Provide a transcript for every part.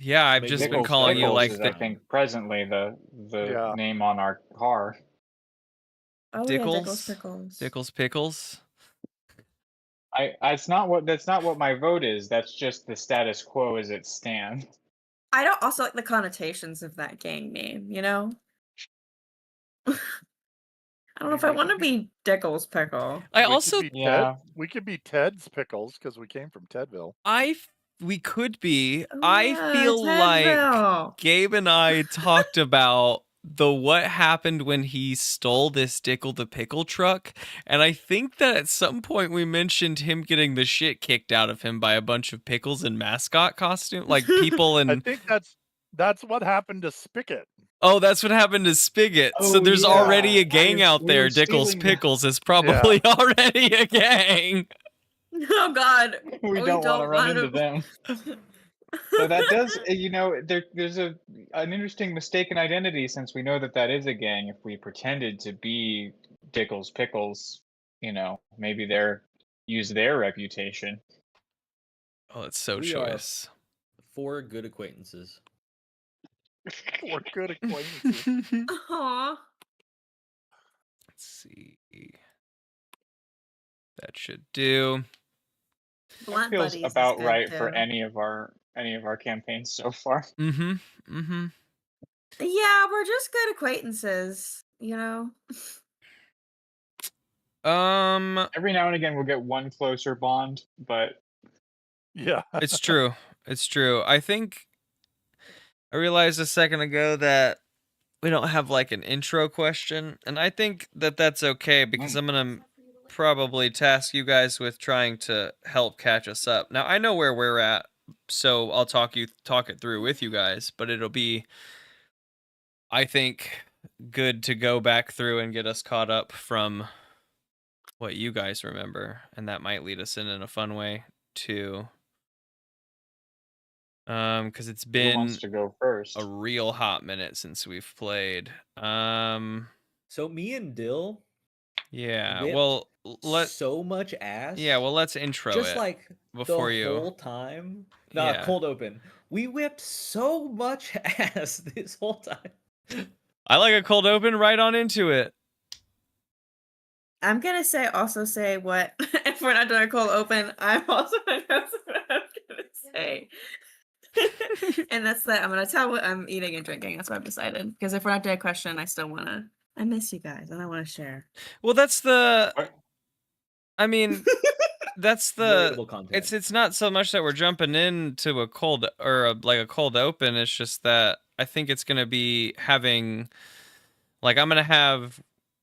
Yeah, I've just been Dickles calling you Pickles like is, the I think, presently the name on our car. Oh yeah, Dickles Pickles. Dickles Pickles. That's not what my vote is. That's just the status quo as it stands. I don't also like the connotations of that gang name, you know? I don't know if I want to be Dickles Pickle. We could be Ted's Pickles because we came from Tedville. We could be. Oh, I yeah, feel like Tedville. Gabe and I talked about what happened when he stole this Dickle the Pickle truck, and I think that at some point we mentioned him getting the shit kicked out of him by a bunch of pickles in mascot costume, like people in. I think that's what happened to Spicket. Oh, that's what happened to Spigot. So there's already a gang out there. Dickles Pickles is probably already a gang. Oh God, we don't want to run into them. So that does, there's an interesting mistaken identity, since we know that is a gang. If we pretended to be Dickles Pickles, maybe use their reputation. Oh, it's so choice. 4 good acquaintances. 4 good acquaintances. Aww. Let's see. That should do. That feels about right for any of our campaigns so far. Mm-hmm. Yeah, we're just good acquaintances, you know. Every now and again we'll get one closer bond, but yeah, it's true. It's true. I think I realized a second ago that we don't have like an intro question, and I think that that's okay because I'm gonna probably task you guys with trying to help catch us up. Now I know where we're at, so I'll talk it through with you guys, but it'll be, I think, good to go back through and get us caught up from what you guys remember, and that might lead us in a fun way too. Because it's been who wants to go first? A real hot minute since we've played. So me and Dill. Yeah. Well, so much ass. Yeah. Well, let's intro just it like before the you whole time. Cold open. We whipped so much ass this whole time. I like a cold open. Right on into it. I'm gonna say what if we're not doing a cold open. I'm also that's what I'm gonna say. And that's that. I'm gonna tell what I'm eating and drinking. That's what I've decided. Because if we're not doing a question, I still wanna. I miss you guys, and I want to share. Well, that's the. I mean, that's the. It's not so much that we're jumping into a cold or a cold open. It's just that I think it's gonna be having, like, I'm gonna have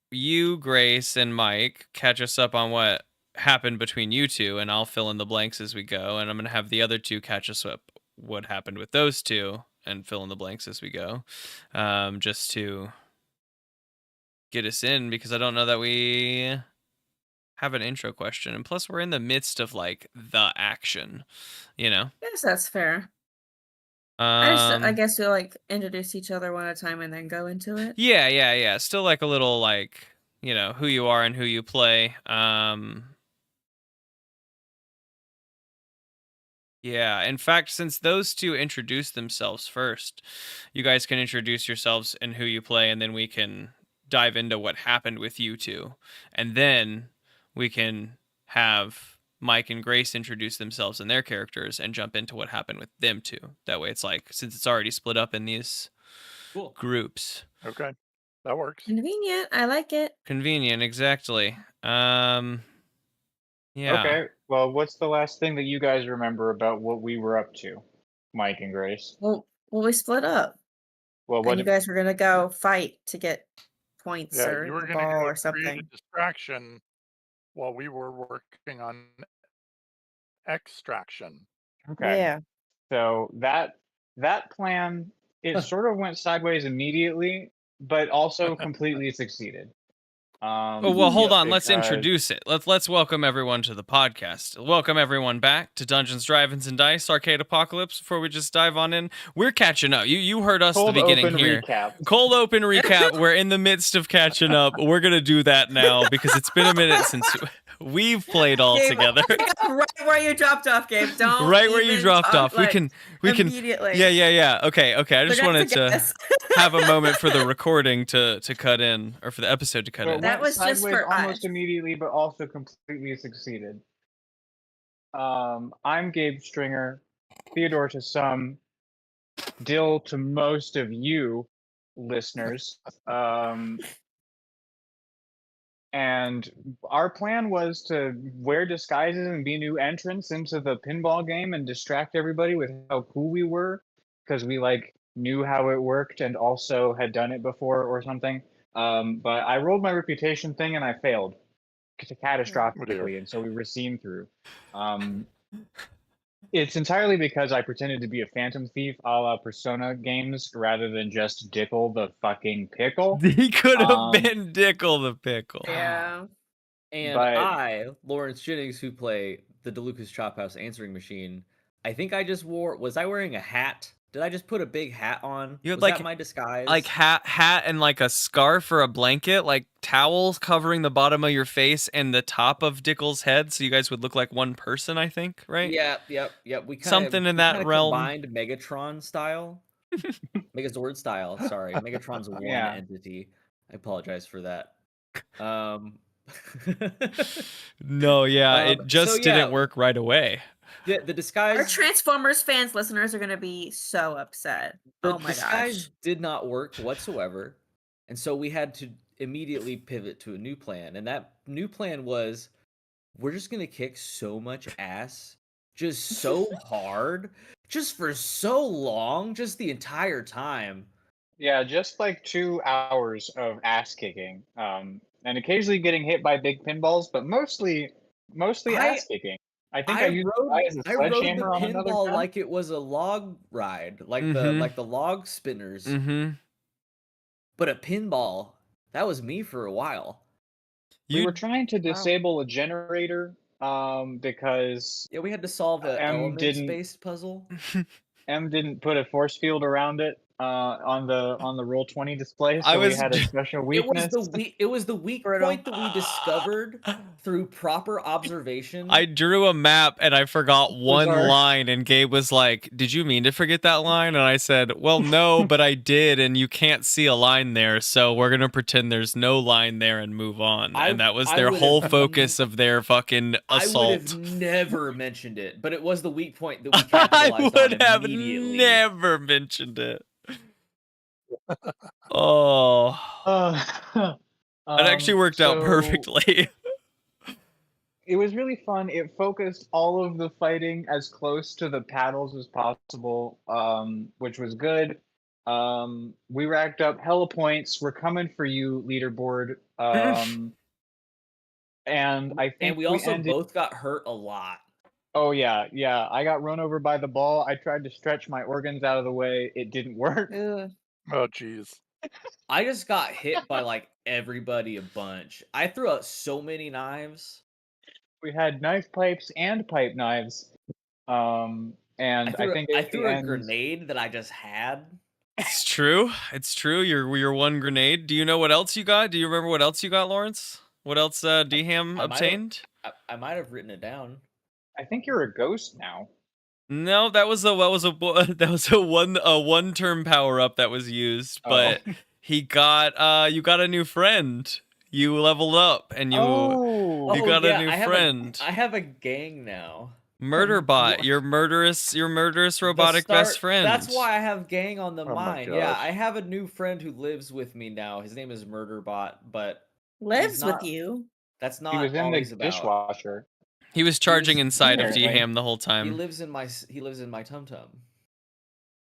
you, Grace, and Mike catch us up on what happened between you two, and I'll fill in the blanks as we go. And I'm gonna have the other two catch us up what happened with those two and fill in the blanks as we go, just to get us in, because I don't know that we have an intro question, and plus we're in the midst of like the action, Yes, that's fair. I guess we'll like introduce each other one at a time and then go into it. Yeah. Still like a little like, who you are and who you play. Yeah, in fact, since those two introduced themselves first, you guys can introduce yourselves and who you play, and then we can dive into what happened with you two. And then we can have Mike and Grace introduce themselves and their characters and jump into what happened with them two. That way it's like, since it's already split up in these groups. Okay, that works. Convenient. I like it. Convenient, exactly. Yeah. Okay, well, what's the last thing that you guys remember about what we were up to, Mike and Grace? Well, we split up. Well, and you guys were gonna go fight to get points or you were the gonna ball go or something. create a distraction while we were working on extraction. Okay. Yeah. So that plan, it sort of went sideways immediately, but also completely succeeded. Well, hold on. Let's introduce it. Let's welcome everyone to the podcast. Welcome everyone back to Dungeons, Drive-Ins, and Dice Arcade Apocalypse. Before we just dive on in, we're catching up. You heard us at the beginning here. Cold open recap. We're in the midst of catching up. We're gonna do that now because it's been a minute since We've played all Gabe, together. right where you dropped off, Gabe. Don't Right where you even dropped talk, off. We like, can immediately. Yeah. Okay. I just Forgot wanted to guess. have a moment for the recording to cut in, or for the episode to cut So it in. That went was just sideways for almost us. immediately, but also completely succeeded. I'm Gabe Stringer, Theodore to some, Dill to most of you listeners. And our plan was to wear disguises and be new entrants into the pinball game and distract everybody with how cool we were, because we like knew how it worked and also had done it before or something. But I rolled my reputation thing and I failed catastrophically, and so we were seen through. It's entirely because I pretended to be a phantom thief a la Persona games rather than just Dickle the fucking pickle. He could have been Dickle the pickle. Yeah. And But- I, Lawrence Jennings, who play the DeLucas Chop House answering machine, I think I just was I wearing a hat? Did I just put a big hat on? You had, was like- that my disguise? Like hat and like a scarf or a blanket, like towels covering the bottom of your face and the top of Dickle's head, so you guys would look like one person, I think, right? Yeah. We kinda, Something in that realm. Combined Megatron style, Megazord style. Sorry, Megatron's one Yeah. entity. I apologize for that. No, yeah, it just so, didn't work right away. The disguise. Our Transformers fans, listeners, are gonna be so upset. The Oh my disguise gosh. did not work whatsoever, and so we had to immediately pivot to a new plan. And that new plan was, we're just gonna kick so much ass, just so hard, just for so long, just the entire time. Yeah, just like 2 hours of ass kicking, and occasionally getting hit by big pinballs, but mostly ass kicking. I think I used a I rode the sledgehammer on another pinball time. like it was a log ride, like Mhm. the log spinners. Mm-hmm. But a pinball, that was me for a while. We were trying to disable a generator, because Yeah, we had to solve an elements-based puzzle. M didn't put a force field around it on the Roll20 display, so we had a special weakness. It was the weak point that we discovered through proper observation. I drew a map and I forgot one line, and Gabe was like, "Did you mean to forget that line?" And I said, "Well, no, but I did, and you can't see a line there, so we're gonna pretend there's no line there and move on." And that was their whole focus of their fucking assault. I would have never mentioned it, but it was the weak point that we capitalized on immediately. Never mentioned it. Oh, it actually worked out perfectly. It was really fun. It focused all of the fighting as close to the paddles as possible, which was good. We racked up hella points. We're coming for you, leaderboard. And I think we also both got hurt a lot. Oh yeah. I got run over by the ball. I tried to stretch my organs out of the way. It didn't work. Oh jeez. I just got hit by like everybody a bunch. I threw out so many knives. We had knife pipes and pipe knives. And I threw a grenade that I just had. It's true. It's true. Your one grenade. Do you know what else you got? Do you remember what else you got, Lawrence? What else DHAM obtained? I might have written it down. I think you're a ghost now. No, that was a one term power up that was used, but you got a new friend. You leveled up and you got a new friend. I have a gang now. Murderbot, your murderous robotic best friend. That's why I have gang on the Oh my mind. Yeah, gosh. I have a new friend who lives with me now. His name is Murderbot, but Lives with you. that's not He was in the always about. dishwasher. He was charging inside of apparently. DHAM the whole He time. lives in my tum tum.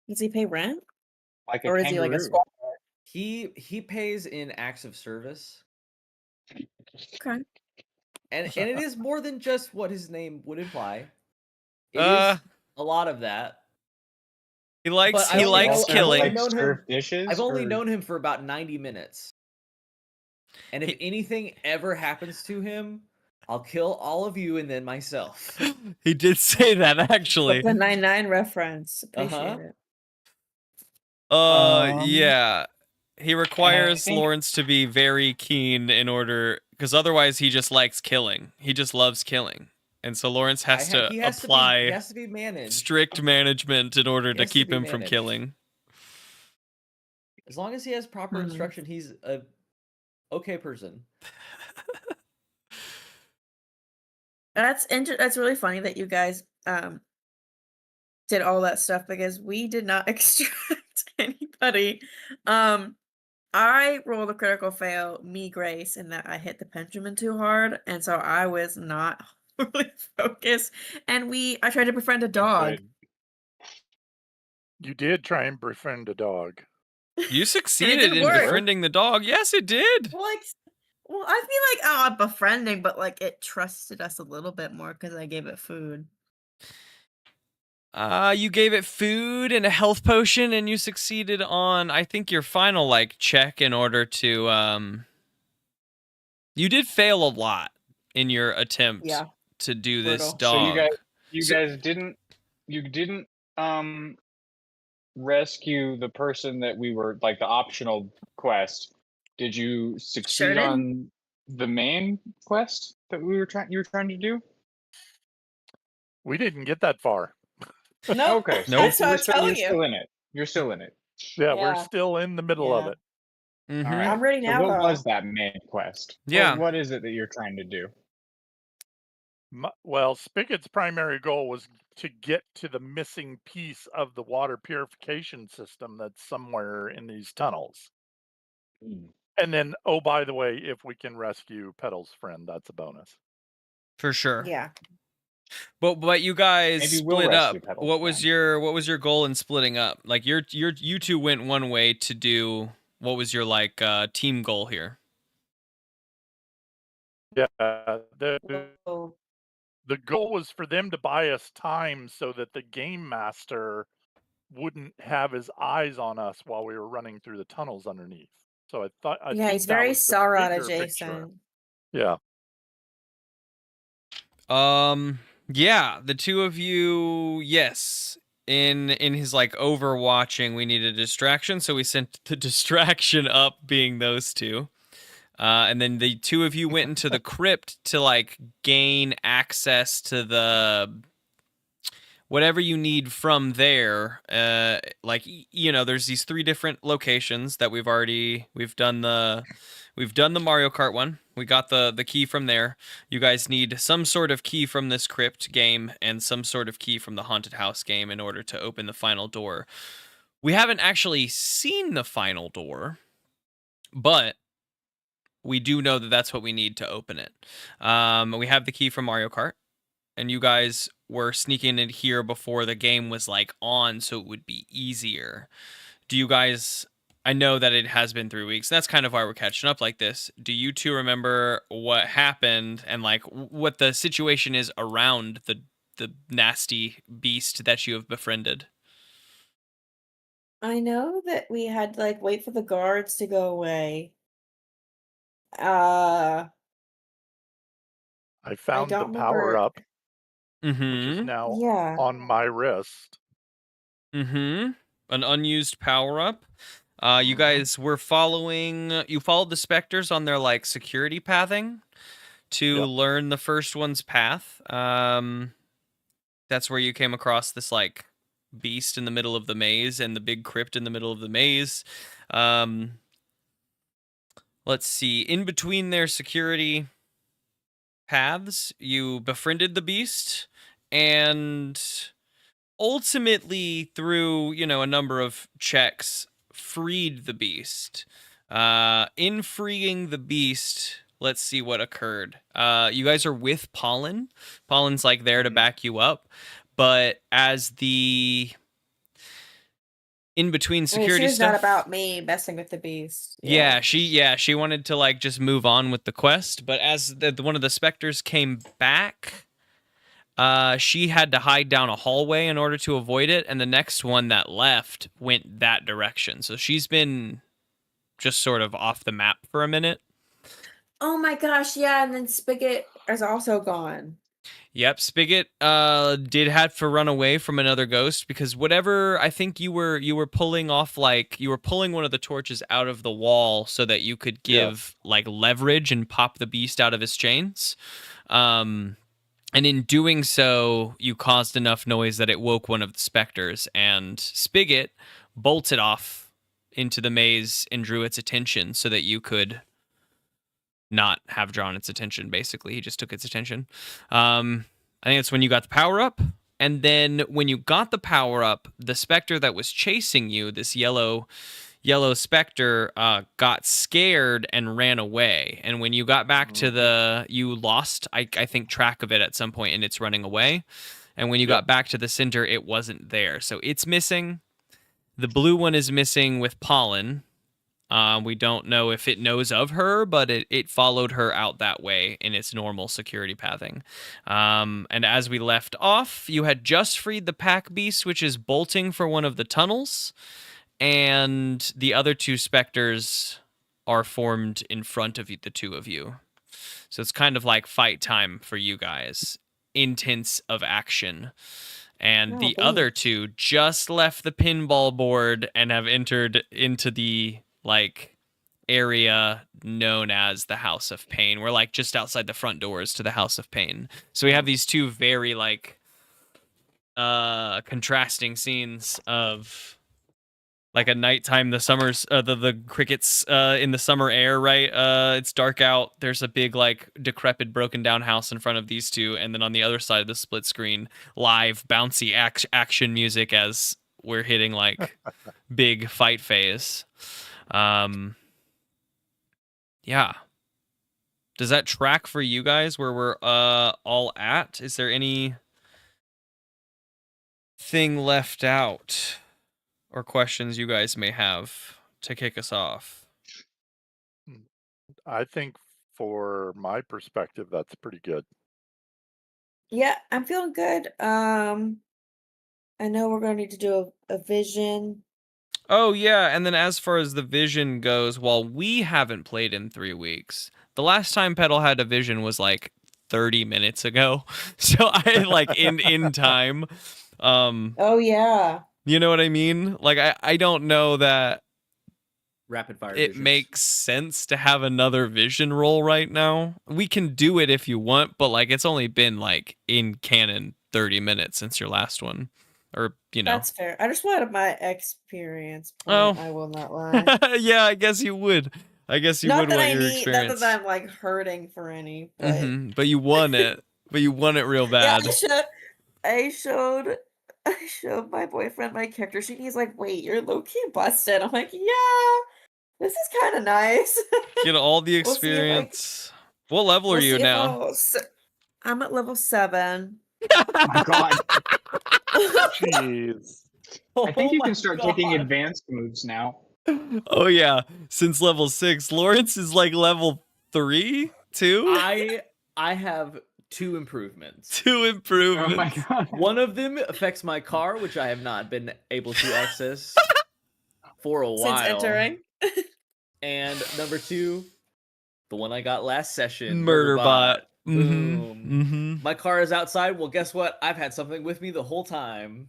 Does he pay rent? Like a Or is he like a kangaroo. squatter? He pays in acts of service. Okay. And it is more than just what his name would imply. It Uh, is a lot of that. He likes But I only know- killing. I've known him- serve dishes. I've only or- known him for about 90 minutes. And if anything ever happens to him, I'll kill all of you and then myself. He did say that actually. The 9-9 reference. Appreciate Uh-huh. it. Yeah. He requires think- Lawrence to be very keen in order, because otherwise he just likes killing. He just loves killing. And so Lawrence has to he apply has to be managed. strict management in order to keep him from managed. killing. As long as he has proper instruction, he's a okay person. That's really funny that you guys did all that stuff because we did not extract anybody. I rolled a critical fail, me Grace, in that I hit the pendulum too hard, and so I was not really focused. And I tried to befriend a dog. You did try and befriend a dog. You succeeded in befriending the dog. Yes, it did. Well, I feel like befriending, but like it trusted us a little bit more because I gave it food. You gave it food and a health potion, and you succeeded on, I think, your final like check in order to you did fail a lot in your attempt to do this dog. So you guys didn't rescue the person that we were like the optional quest. Did you succeed on the main quest that you were trying to do? We didn't get that far. No. Okay. Nope. You're still in it. You're still in it. Yeah, we're still in the middle of it. All right. I'm ready now. So what was that main quest? Yeah. What is it that you're trying to do? Well, Spicket's primary goal was to get to the missing piece of the water purification system that's somewhere in these tunnels. And then, oh, by the way, if we can rescue Petal's friend, that's a bonus. For sure. Yeah. But you guys Maybe we'll split up. rescue Petal's What was your goal in splitting up? Like you two went one way to do. What was your like team goal here? Yeah, the goal was for them to buy us time so that the game master wouldn't have his eyes on us while we were running through the tunnels underneath. So I thought, he's very Sauron adjacent. Yeah. Yeah, the two of you, yes. In his like overwatching, we needed a distraction, so we sent the distraction up, being those two. And then the two of you went into the crypt to like gain access to the whatever you need from there. Like there's these 3 different locations that we've done the Mario Kart one. We got the key from there. You guys need some sort of key from this crypt game and some sort of key from the haunted house game in order to open the final door. We haven't actually seen the final door, but we do know that that's what we need to open it. We have the key from Mario Kart, and you guys were sneaking in here before the game was like on, so it would be easier. Do you guys... I know that it has been 3 weeks. That's kind of why we're catching up like this. Do you two remember what happened and like what the situation is around the nasty beast that you have befriended? I know that we had to like wait for the guards to go away. I found the power up, which is now on my wrist. An unused power up. You guys were you followed the specters on their like security pathing to learn the first one's path. That's where you came across this like beast in the middle of the maze and the big crypt in the middle of the maze. Let's see. In between their security paths, you befriended the beast and ultimately through, a number of checks, freed the beast. In freeing the beast, let's see what occurred. You guys are with Pollen. Pollen's like there to back you up, but as the in between security she's stuff, not about me messing with the beast. Yeah, she wanted to like just move on with the quest, but as one of the specters came back, she had to hide down a hallway in order to avoid it, and the next one that left went that direction. So she's been just sort of off the map for a minute. Oh my gosh, yeah, and then Spicket is also gone. Yep, Spigot did have to run away from another ghost because whatever, I think you were pulling off, like you were pulling one of the torches out of the wall so that you could give like leverage and pop the beast out of his chains. And in doing so, you caused enough noise that it woke one of the specters, and Spigot bolted off into the maze and drew its attention so that you could not have drawn its attention. Basically, he just took its attention. I think that's when you got the power up, and then when you got the power up, the specter that was chasing you, this yellow specter, got scared and ran away. And when you got back to you lost, I think, track of it at some point, and it's running away. And when you got back to the center, it wasn't there, so it's missing. The blue one is missing with Pollen. We don't know if it knows of her, but it followed her out that way in its normal security pathing. And as we left off, you had just freed the pack beast, which is bolting for one of the tunnels, and the other two specters are formed in front of the two of you. So it's kind of like fight time for you guys. Intense of action. And the other two just left the pinball board and have entered into the area known as the House of Pain. We're just outside the front doors to the House of Pain. So we have these two very contrasting scenes of a nighttime, the summers, the crickets in the summer air, right? It's dark out. There's a big decrepit, broken down house in front of these two, and then on the other side of the split screen, live bouncy action music as we're hitting big fight phase. Yeah. Does that track for you guys where we're all at? Is there any thing left out or questions you guys may have to kick us off? I think for my perspective, that's pretty good. Yeah, I'm feeling good. I know we're going to need to do a vision. Oh, yeah, and then as far as the vision goes, while we haven't played in 3 weeks, the last time Petal had a vision was 30 minutes ago. So I in time. Oh yeah. You know what I mean? I don't know that rapid fire it makes sense to have another vision roll right now. We can do it if you want, but it's only been in canon 30 minutes since your last one. Or, That's fair. I just wanted my experience point. I will not lie. Yeah, I guess you would. I guess you would want your experience. Not that I'm hurting for any. But, but you won it. But you won it real bad. Yeah, I showed my boyfriend my character sheet. He's like, "Wait, you're low-key busted." I'm like, "Yeah, this is kind of nice." Get all the experience. What level are you now? I'm at level 7. Oh my god. Jeez. I think you can start taking advanced moves now. Oh yeah, since level 6. Lawrence is level 3, 2? I have 2 improvements. 2 improvements. Oh my god. One of them affects my car, which I have not been able to access for a while. Since entering. And number 2, the one I got last session, Murderbot. Boom. My car is outside. Well, guess what? I've had something with me the whole time.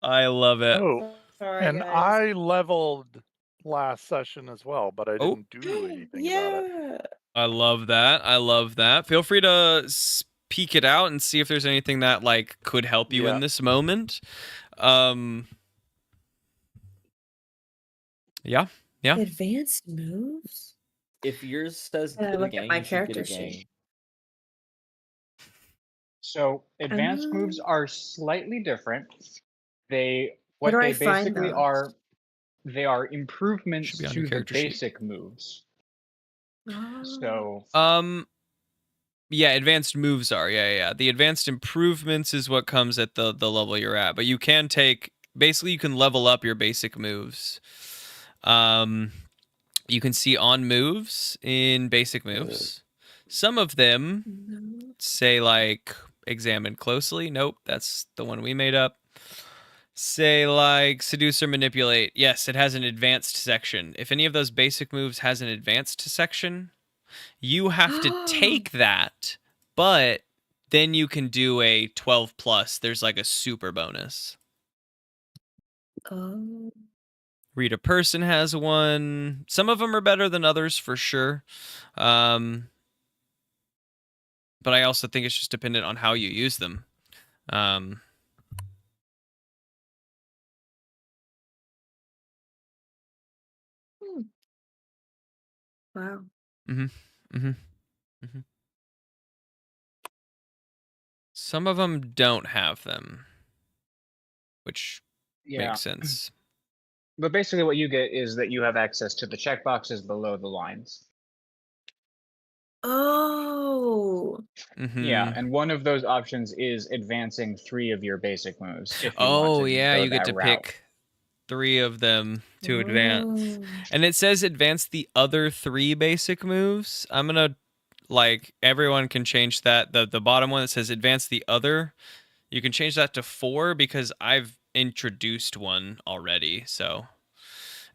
I love it. Oh, Sorry, and guys. I leveled last session as well, but I didn't do anything about it. I love that. I love that. Feel free to peek it out and see if there's anything that could help you in this moment. Yeah. Advanced moves? If yours says get a look gang, at my you should get a character gang. sheet. So advanced moves are slightly different. They Where do I they find basically those? are, they are improvements Should be on to your the character sheet. basic moves. Oh. So yeah, advanced moves are. Yeah. The advanced improvements is what comes at the level you're at, but you can basically you can level up your basic moves. You can see on moves in basic moves. Some of them say examine closely. Nope, that's the one we made up. Say seduce or manipulate. Yes, it has an advanced section. If any of those basic moves has an advanced section, you have to take that, but then you can do a 12 plus. There's like a super bonus. Oh. Read a Person has one. Some of them are better than others for sure. But I also think it's just dependent on how you use them. Wow. Some of them don't have them, which makes sense. But basically what you get is that you have access to the checkboxes below the lines. Oh. Yeah, and one of those options is advancing 3 of your basic moves. If you Oh, want to yeah, go you get that to route. pick 3 of them to advance. Oh. And it says advance the other 3 basic moves. I'm going to, like, everyone can change that. The bottom one that says advance the other, you can change that to 4 because I've introduced one already. So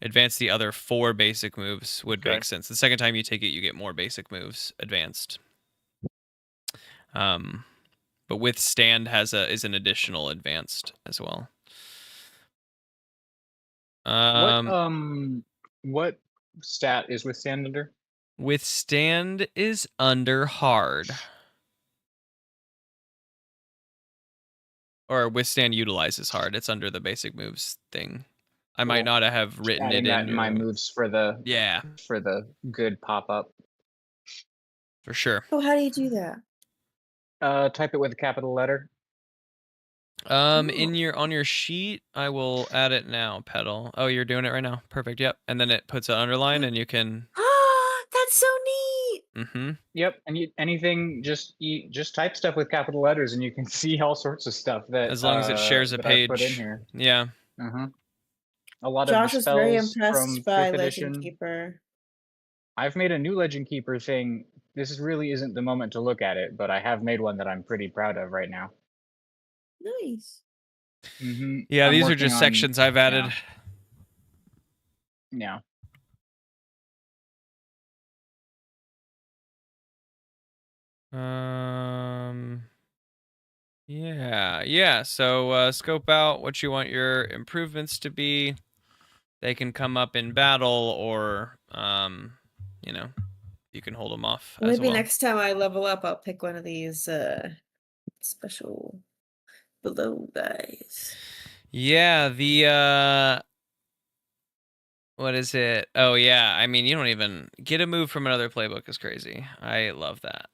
advance the other 4 basic moves would make sense. The second time you take it, you get more basic moves advanced. But withstand is an additional advanced as well. What stat is withstand under? Withstand is under hard. Or withstand utilizes hard. It's under the basic moves thing. I might not have written adding it that in my moves for the for the good pop up. For sure. Oh, how do you do that? Type it with a capital letter. In on your sheet, I will add it now, Petal. Oh, you're doing it right now. Perfect. Yep. And then it puts an underline and you can That's so neat. Yep, and anything just type stuff with capital letters and you can see all sorts of stuff that as long as it shares a page. put in here. Yeah. A lot Josh of the is very spells impressed from by 5th Legend edition. Keeper. I've made a new Legend Keeper thing. This really isn't the moment to look at it, but I have made one that I'm pretty proud of right now. Nice. Yeah, these are just sections I've added. Yeah. Yeah. So scope out what you want your improvements to be. They can come up in battle, or you know, you can hold them off. Maybe next time I level up, I'll pick one of these special below guys. Yeah, the what is it? Oh yeah, I mean, you don't even get a move from another playbook is crazy. I love that.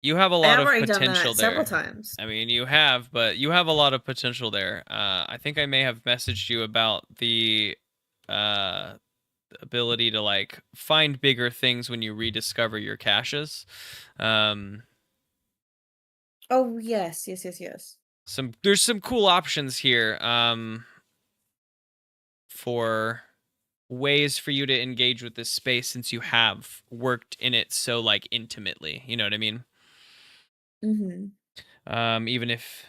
You have a lot of potential there. Several times. I mean, you have, but you have a lot of potential there. I think I may have messaged you about the ability to like find bigger things when you rediscover your caches. Oh yes. There's some cool options here for ways for you to engage with this space since you have worked in it so like intimately. You know what I mean? Even if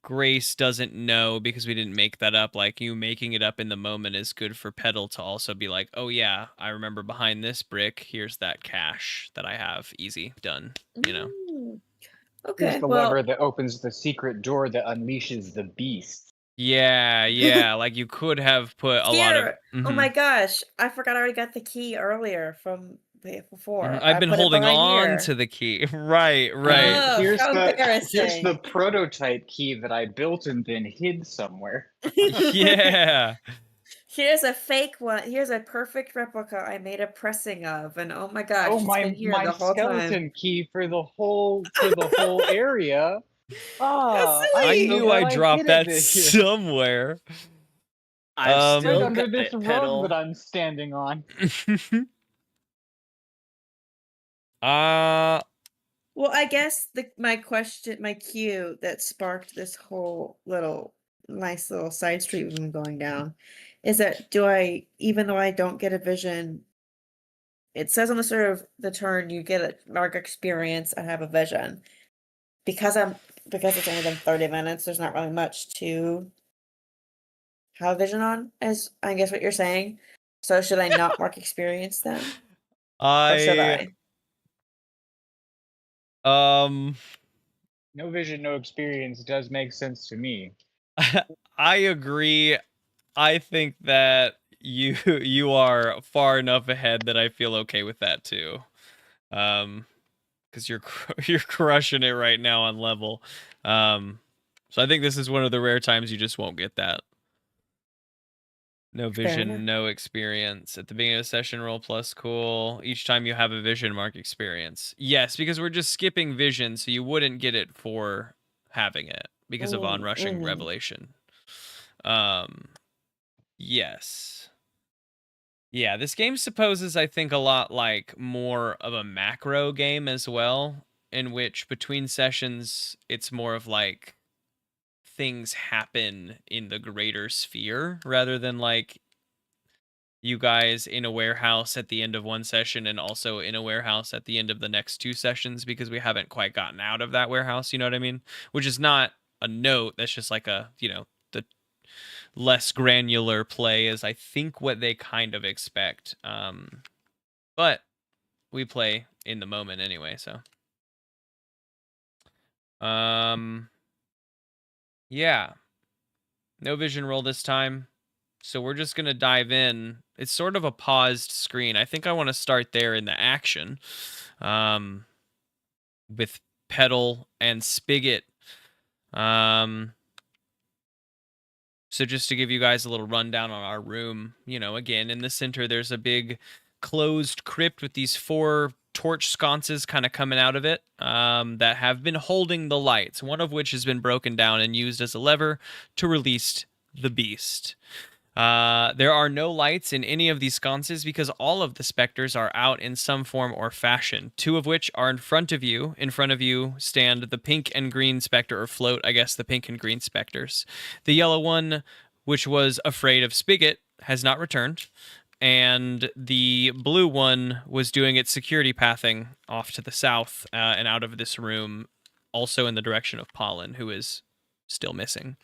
Grace doesn't know because we didn't make that up, like you making it up in the moment is good for Petal to also be like, oh yeah, I remember behind this brick, here's that cache that I have. Easy, done, you know? Okay, here's the lever that opens the secret door that unleashes the beast. Yeah, like you could have put a lot of... Oh my gosh, I forgot I already got the key earlier from before. I've been holding on to the key. Right. Oh, here's the prototype key that I built and then hid somewhere. Yeah. Here's a fake one. Here's a perfect replica I made a pressing of, and oh my gosh, it's been here the whole skeleton time. Key for the whole area. I knew I dropped that somewhere. I'm still under this rug that I'm standing on. Well, I guess my cue that sparked this whole nice little side street we've been going down is that even though I don't get a vision, it says on the start of the turn you get a mark experience, I have a vision. Because it's only been 30 minutes, there's not really much to have a vision on, as I guess what you're saying. So should I not mark experience then? Or should I? No vision, no experience does make sense to me. I agree. I think that you are far enough ahead that I feel okay with that too. Because you're crushing it right now on level. So I think this is one of the rare times you just won't get that. No vision, no experience. At the beginning of the session, roll plus cool. Each time you have a vision, mark experience. Yes, because we're just skipping vision, so you wouldn't get it for having it because of onrushing revelation. Yes. Yeah, this game supposes, I think, a lot like more of a macro game as well, in which between sessions, it's more of like things happen in the greater sphere rather than like you guys in a warehouse at the end of one session and also in a warehouse at the end of the next two sessions, because we haven't quite gotten out of that warehouse, you know what I mean? Which is not a note, that's just like a, you know, the less granular play is I think what they kind of expect. But we play in the moment anyway, so. Yeah. No vision roll this time. So we're just going to dive in. It's sort of a paused screen. I think I want to start there in the action. With Petal and Spicket. So just to give you guys a little rundown on our room, you know, again, in the center, there's a big closed crypt with these 4 torch sconces kind of coming out of it that have been holding the lights, one of which has been broken down and used as a lever to release the beast. There are no lights in any of these sconces because all of the specters are out in some form or fashion, 2 of which are in front of you. In front of you stand the pink and green specter, or float, I guess, the pink and green specters. The yellow one, which was afraid of Spigot, has not returned. And the blue one was doing its security pathing off to the south and out of this room, also in the direction of Pollen, who is still missing.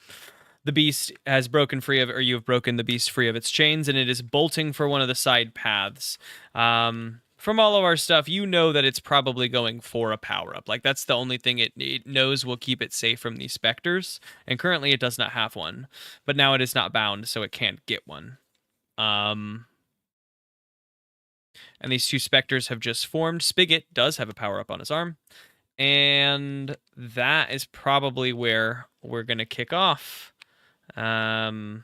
The beast has broken free of, or you have broken the beast free of its chains, and it is bolting for one of the side paths. From all of our stuff, you know that it's probably going for a power-up. Like, that's the only thing it knows will keep it safe from these specters, and currently it does not have one. But now it is not bound, so it can't get one. And these 2 specters have just formed. Spigot does have a power-up on his arm. And that is probably where we're going to kick off. Brutal.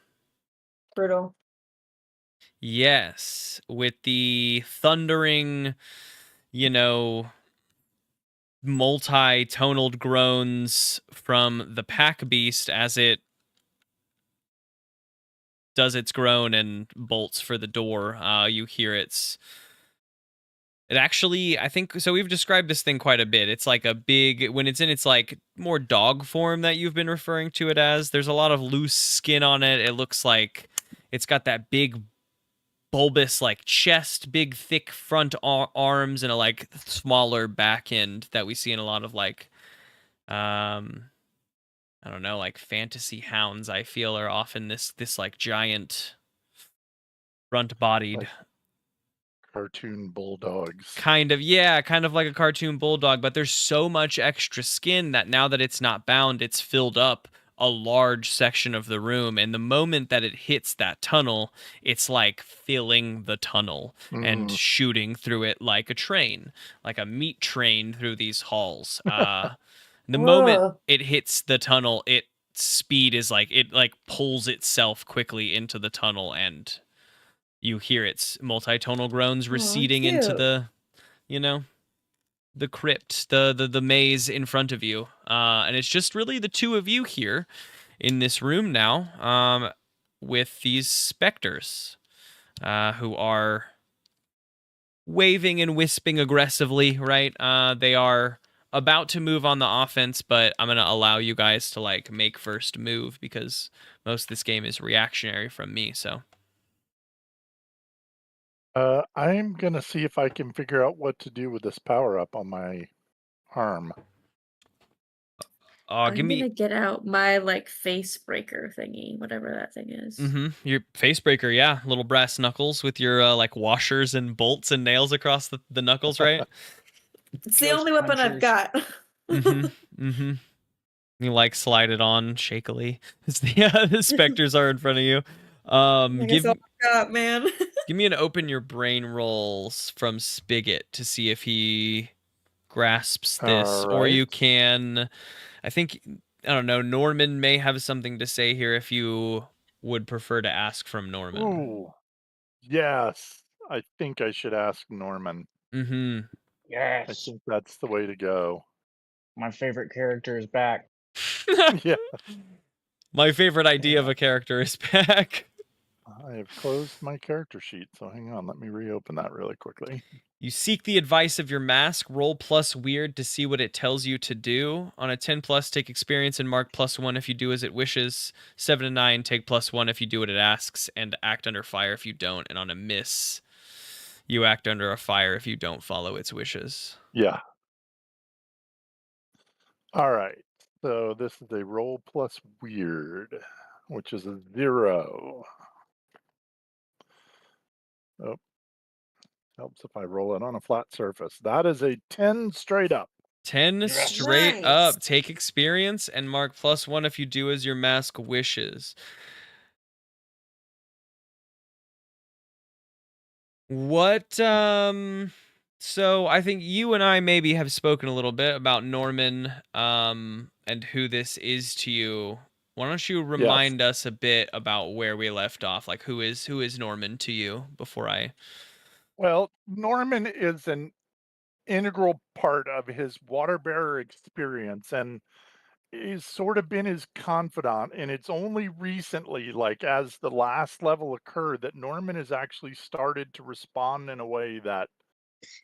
Yes, with the thundering, you know, multi-tonal groans from the pack beast as it does its groan and bolts for the door. You hear it actually, I think, so we've described this thing quite a bit. It's like a big, when it's in its like more dog form that you've been referring to it as, there's a lot of loose skin on it. It looks like it's got that big bulbous like chest, big thick front arms, and a like smaller back end that we see in a lot of like, I don't know, like fantasy hounds, I feel, are often this like giant front-bodied. Like cartoon bulldogs. Kind of, yeah, kind of like a cartoon bulldog, but there's so much extra skin that now that it's not bound, it's filled up a large section of the room, and the moment that it hits that tunnel, it's like filling the tunnel and shooting through it like a train, like a meat train through these halls. The moment it hits the tunnel, its speed is like, it like pulls itself quickly into the tunnel, and you hear its multi-tonal groans receding into the, you know, the crypt, the maze in front of you. And it's just really the 2 of you here in this room now, with these specters, who are waving and wisping aggressively, right? They are about to move on the offense, but I'm going to allow you guys to like make first move because most of this game is reactionary from me, so. I'm gonna see if I can figure out what to do with this power up on my arm. I'm gonna get out my like face breaker thingy, whatever that thing is. Your face breaker, yeah. Little brass knuckles with your like washers and bolts and nails across the knuckles, right? It's the only weapon I've got. You like slide it on shakily as the specters are in front of you. I guess I'll look up, man. Give me an open your brain rolls from Spigot to see if he grasps this, or you can. I think, I don't know. Norman may have something to say here if you would prefer to ask from Norman. Ooh, yes. I think I should ask Norman. Mm-hmm. Yes. I think that's the way to go. My favorite character is back. Yeah. My favorite idea of a character is back. I have closed my character sheet, so hang on. Let me reopen that really quickly. You seek the advice of your mask. Roll plus weird to see what it tells you to do. On a 10 plus, take experience and mark +1 if you do as it wishes. 7 to 9, take +1 if you do what it asks, and act under fire if you don't. And on a miss, you act under a fire if you don't follow its wishes. Yeah. All right. So this is a roll plus weird, which is a 0. Oh, helps if I roll it on a flat surface. That is a 10 straight up. 10 straight up. Take experience and mark +1 if you do as your mask wishes. What, so I think you and I maybe have spoken a little bit about Norman, and who this is to you. Why don't you remind us a bit about where we left off? Like, who is Norman to you before I... Well, Norman is an integral part of his water bearer experience, and he's sort of been his confidant. And it's only recently, like as the last level occurred, that Norman has actually started to respond in a way that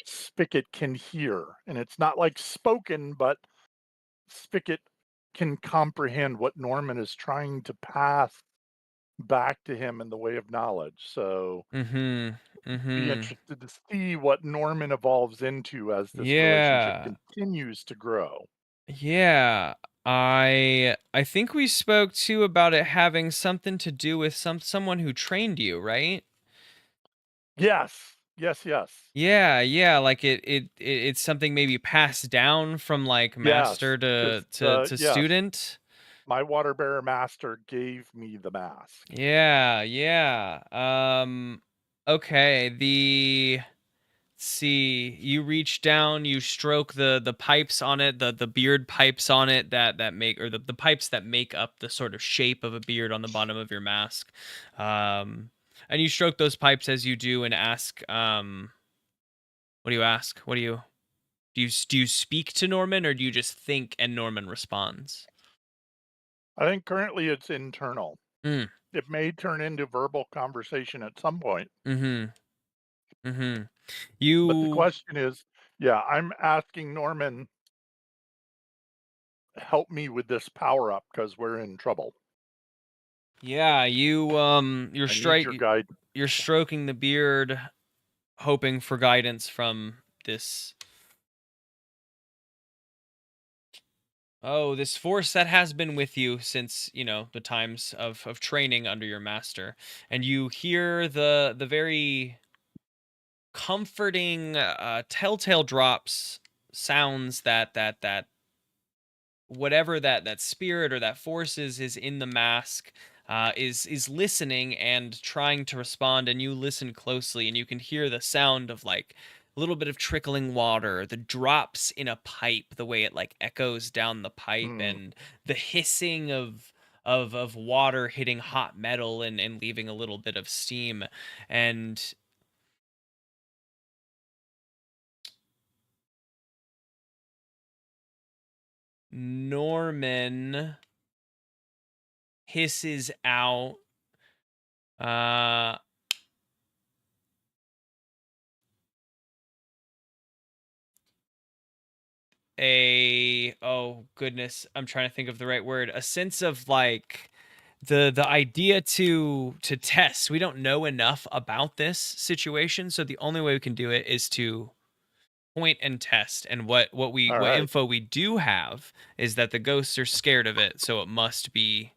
Spicket can hear. And it's not like spoken, but Spicket can comprehend what Norman is trying to pass back to him in the way of knowledge. So be interested to see what Norman evolves into as this relationship continues to grow. Yeah. I think we spoke too about it having something to do with someone who trained you, right? Yes. Yeah, like it's something maybe passed down from like master to student. My water bearer master gave me the mask. Yeah. Okay, let's see, you reach down, you stroke the pipes on it, the beard pipes on it that make, or the pipes that make up the sort of shape of a beard on the bottom of your mask. And you stroke those pipes as you do and ask, what do you ask? What do you speak to Norman, or do you just think and Norman responds? I think currently it's internal. It may turn into verbal conversation at some point. You But the question is, I'm asking Norman, help me with this power up because we're in trouble. Yeah, you're stroking the beard, hoping for guidance from this force that has been with you since, the times of training under your master. And you hear the very comforting telltale drops sounds that whatever that spirit or that force is in the mask, is listening and trying to respond. And you listen closely and you can hear the sound of like a little bit of trickling water, the drops in a pipe, the way it like echoes down the pipe, and the hissing of water hitting hot metal and leaving a little bit of steam. And Norman hisses out, oh goodness, I'm trying to think of the right word, a sense of like the idea to test. We don't know enough about this situation, so the only way we can do it is to point and test. And what info we do have is that the ghosts are scared of it, so it must be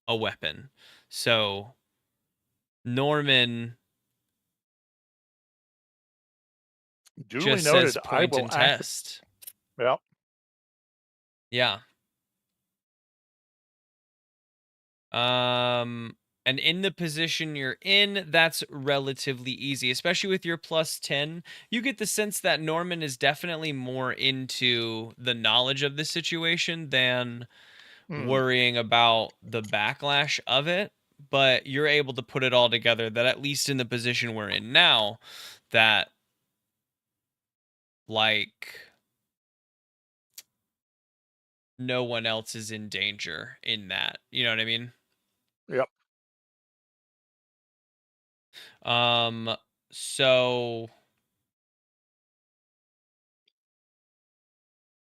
a weapon. So Norman duly noted. Says point and test. Yep. Yeah. And in the position you're in, that's relatively easy, especially with your +10. You get the sense that Norman is definitely more into the knowledge of the situation than worrying about the backlash of it. But you're able to put it all together that at least in the position we're in now, that like no one else is in danger in that. You know what I mean? Yep. So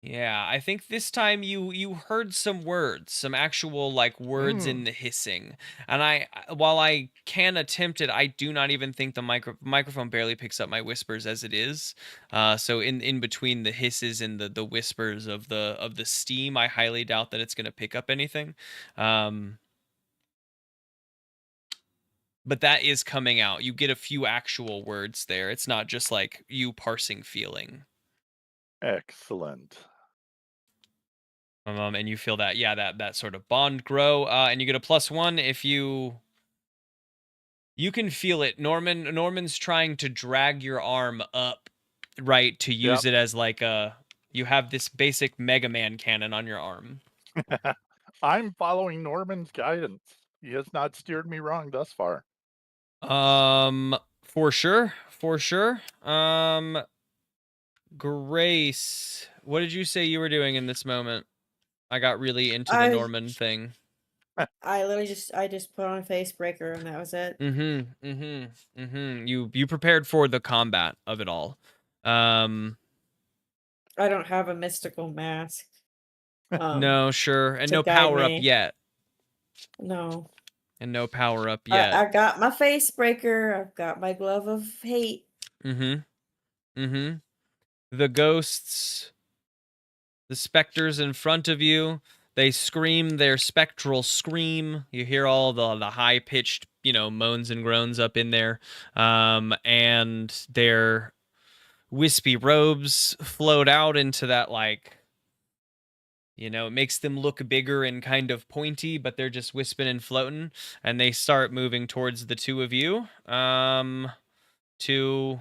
yeah, I think this time you heard some words, some actual like words in the hissing. And while I can attempt it, I do not even think the microphone barely picks up my whispers as it is. So in between the hisses and the whispers of the steam, I highly doubt that it's going to pick up anything. But that is coming out. You get a few actual words there. It's not just like you parsing feeling. Excellent. And you feel that, yeah, that sort of bond grow. And you get a +1 if you can feel it. Norman's trying to drag your arm up, right, to use it as like you have this basic Mega Man cannon on your arm. I'm following Norman's guidance. He has not steered me wrong thus far. For sure. Grace, what did you say you were doing in this moment? I got really into the Norman thing. I just put on a face breaker and that was it. You prepared for the combat of it all. I don't have a mystical mask. No, sure. And no power up yet. No. And no power up yet. I got my face breaker. I've got my glove of hate. The ghosts, the specters in front of you, they scream their spectral scream. You hear all the high-pitched, moans and groans up in there. And their wispy robes float out into that, like, it makes them look bigger and kind of pointy, but they're just wisping and floating. And they start moving towards the two of you to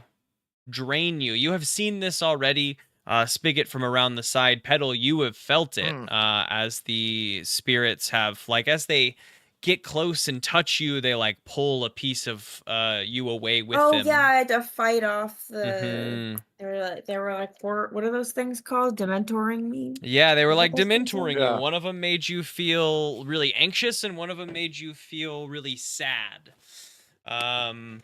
drain you. You have seen this already. Spigot from around the side. Petal, you have felt it as the spirits have, like, as they get close and touch you, they like pull a piece of you away with them. Oh yeah, I had to fight off the. They were like, what are those things called? Dementoring me. Yeah, they were like dementoring you. One of them made you feel really anxious, and one of them made you feel really sad. And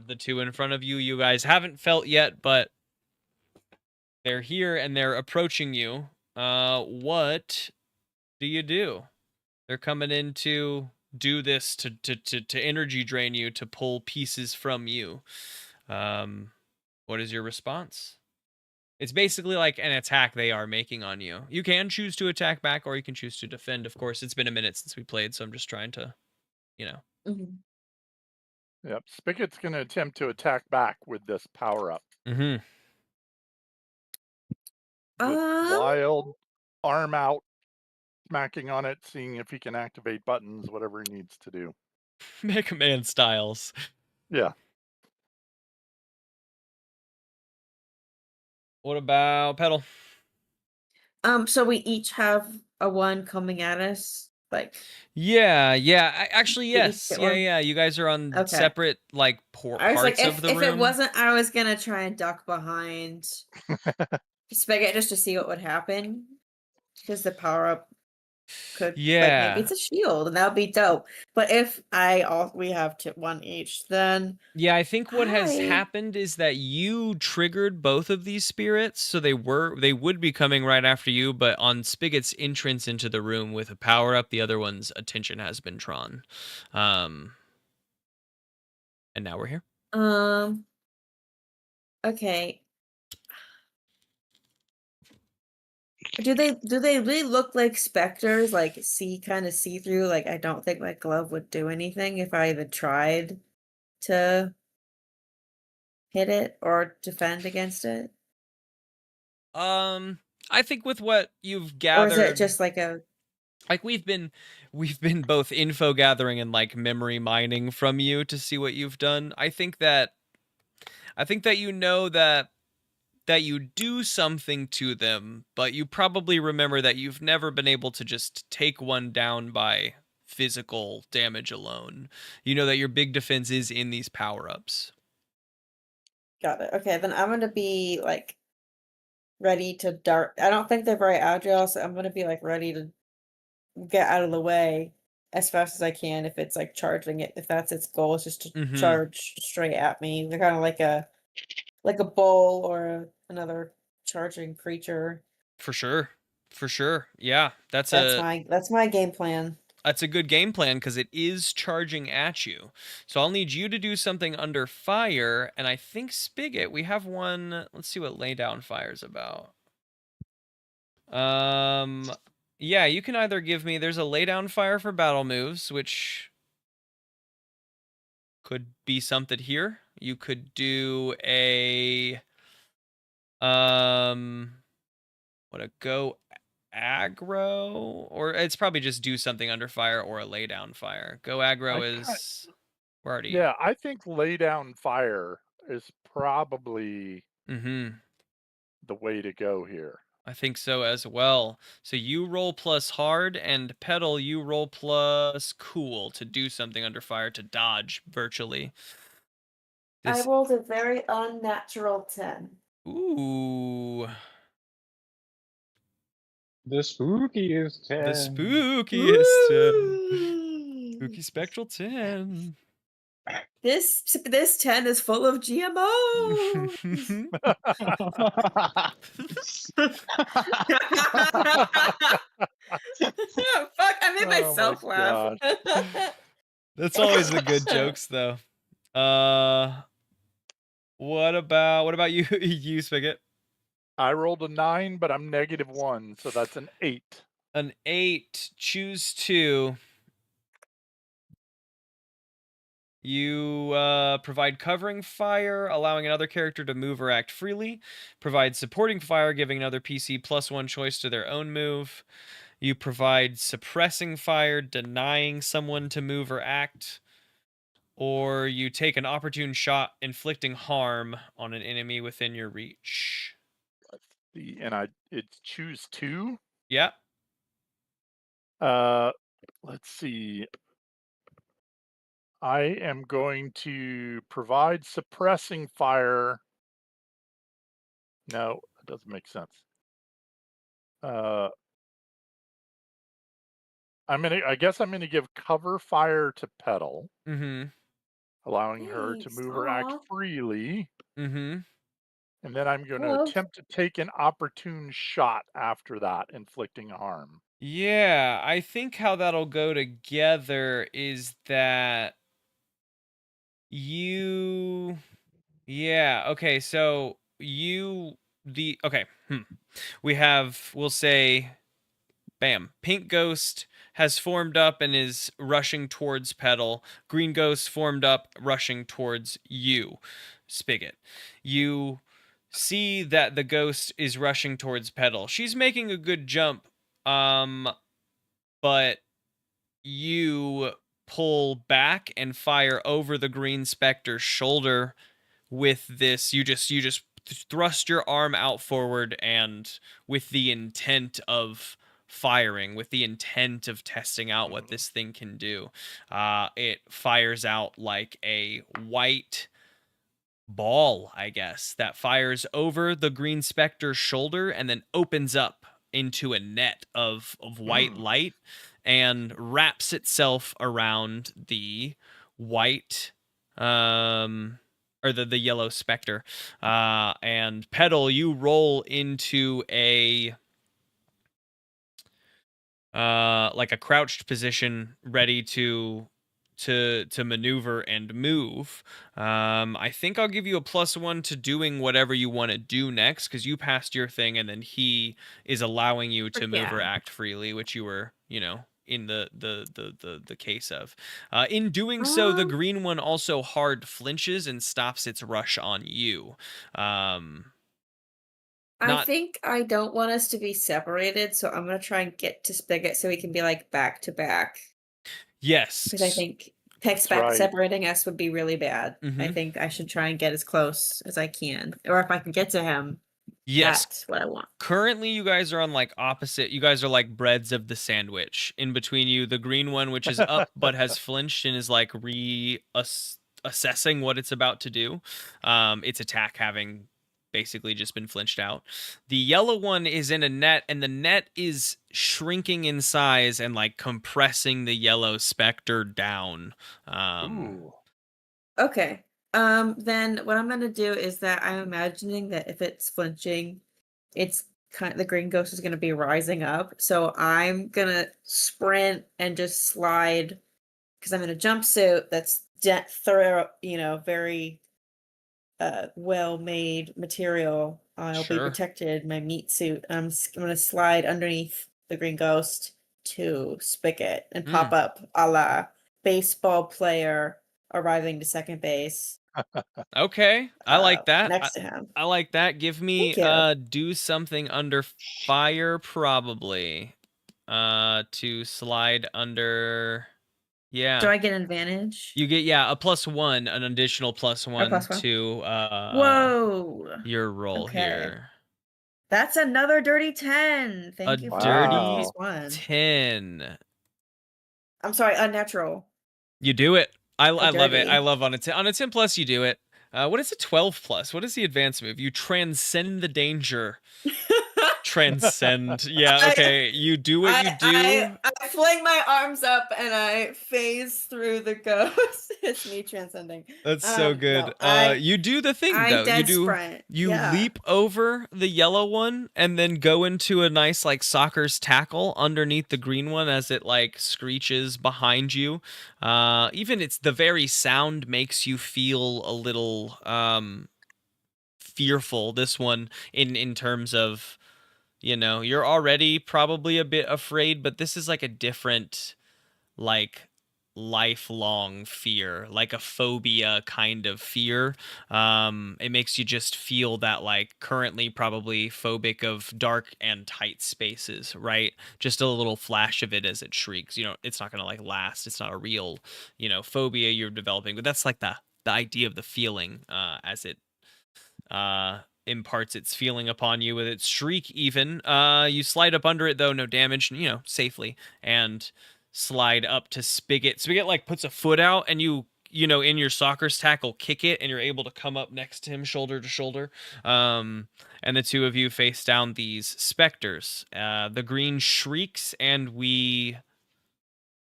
the two in front of you, you guys haven't felt yet, but they're here and they're approaching you. What do you do? They're coming in to do this to energy drain you, to pull pieces from you. What is your response? It's basically like an attack they are making on you. You can choose to attack back, or you can choose to defend. Of course, it's been a minute since we played, so I'm just trying to, Yep, Spigot's going to attempt to attack back with this power-up. With wild arm out, smacking on it, seeing if he can activate buttons, whatever he needs to do. Mega Man styles. Yeah. What about Petal? So we each have a 1 coming at us. Like, yeah, actually, yes, yeah. You guys are on separate like parts of the room. If it wasn't, I was gonna try and duck behind Spigot just to see what would happen, because the power up could, like, maybe it's a shield, and that would be dope. But if we have 1 each, then I think what has happened is that you triggered both of these spirits, so they would be coming right after you, but on Spigot's entrance into the room with a power up, the other one's attention has been drawn. And now we're here. Okay. Do they really look like specters, like kind of see through? Like, I don't think my glove would do anything if I even tried to hit it or defend against it. I think with what you've gathered, or is it just like a like we've been both info gathering and like memory mining from you to see what you've done. I think that you know that you do something to them, but you probably remember that you've never been able to just take one down by physical damage alone. You know that your big defense is in these power-ups. Got it. Okay, then I'm gonna be like ready to dart. I don't think they're very agile, so I'm gonna be like ready to get out of the way as fast as I can if it's like charging it. If that's its goal, is just to charge straight at me. They're kind of like a bull or another charging creature. For sure. Yeah, that's my game plan. That's a good game plan because it is charging at you. So I'll need you to do something under fire, and I think Spigot, we have one. Let's see what lay down fire's about. Yeah, you can either give me, there's a lay down fire for battle moves, which could be something here. You could do a what, a go aggro, or it's probably just do something under fire or a lay down fire. Go aggro is we're already. Yeah, I think lay down fire is probably the way to go here. I think so as well. So you roll plus hard, and Petal, you roll plus cool to do something under fire, to dodge virtually. I rolled a very unnatural 10. Ooh. The spookiest 10. The spookiest 10. Spooky spectral 10. This 10 is full of GMOs. Fuck, I made myself laugh. That's always the good jokes, though. What about you, you Spigot? I rolled a 9, but I'm -1, so that's an 8. An 8. Choose 2. You provide covering fire, allowing another character to move or act freely. Provide supporting fire, giving another PC +1 choice to their own move. You provide suppressing fire, denying someone to move or act. Or you take an opportune shot, inflicting harm on an enemy within your reach. Let's see, and it's choose 2? Yeah. Let's see. I am going to provide suppressing fire. No, that doesn't make sense. I guess I'm gonna give cover fire to Petal. Allowing her to move or act freely. And then I'm going to attempt to take an opportune shot after that, inflicting harm. Yeah, I think how that'll go together is that you... Yeah, okay, so okay, we have, we'll say, bam, pink ghost has formed up and is rushing towards Petal. Green ghost formed up, rushing towards you, Spigot. You see that the ghost is rushing towards Petal. She's making a good jump, but you pull back and fire over the green specter's shoulder with this. You just thrust your arm out forward, and with the intent of firing, with the intent of testing out what this thing can do. It fires out like a white ball, I guess, that fires over the green specter's shoulder and then opens up into a net of white light and wraps itself around the white or the yellow specter. And Petal, you roll into a like a crouched position, ready to maneuver and move. I think I'll give you a +1 to doing whatever you want to do next, because you passed your thing, and then he is allowing you to move or act freely, which you were, in the case of. In doing so, the green one also hard flinches and stops its rush on you. I think I don't want us to be separated, so I'm gonna try and get to Spigot so we can be like back to back. Yes. Because I think separating us would be really bad. I think I should try and get as close as I can. Or if I can get to him, that's what I want. Currently, you guys are on like opposite. You guys are like breads of the sandwich. In between you, the green one, which is up but has flinched and is like assessing what it's about to do. Its attack having basically just been flinched out. The yellow one is in a net, and the net is shrinking in size and like compressing the yellow specter down. Okay. Then what I'm gonna do is that I'm imagining that if it's flinching, it's the green ghost is gonna be rising up. So I'm gonna sprint and just slide because I'm in a jumpsuit that's thorough, very well-made material. I'll be protected, my meat suit. I'm gonna slide underneath the green ghost to Spicket and pop up a la baseball player arriving to second base. Okay, I like that. Next to him. I like that. Give me do something under fire probably. To slide under. Yeah. Do I get an advantage? You get a +1, an additional +1 to Whoa. your roll here. That's another dirty 10. Thank you for dirty 10. I'm sorry, unnatural. You do it. I love it. I love on a 10. On a 10 plus, you do it. What is a 12 plus? What is the advanced move? You transcend the danger. Transcend. Yeah, okay. You do what you do. I fling my arms up and I phase through the ghost. It's me transcending. That's so good. No, you do the thing though. You leap over the yellow one and then go into a nice like soccer's tackle underneath the green one as it like screeches behind you. Even it's the very sound makes you feel a little fearful. This one in terms of, you're already probably a bit afraid, but this is like a different, like, lifelong fear, like a phobia kind of fear. It makes you just feel that, like, currently probably phobic of dark and tight spaces, right? Just a little flash of it as it shrieks. It's not going to, like, last. It's not a real, phobia you're developing, but that's like the idea of the feeling as it imparts its feeling upon you with its shriek even. You slide up under it though, no damage, safely, and slide up to Spigot. Spigot like puts a foot out and you in your soccer's tackle kick it and you're able to come up next to him shoulder to shoulder. And the two of you face down these specters. The green shrieks and we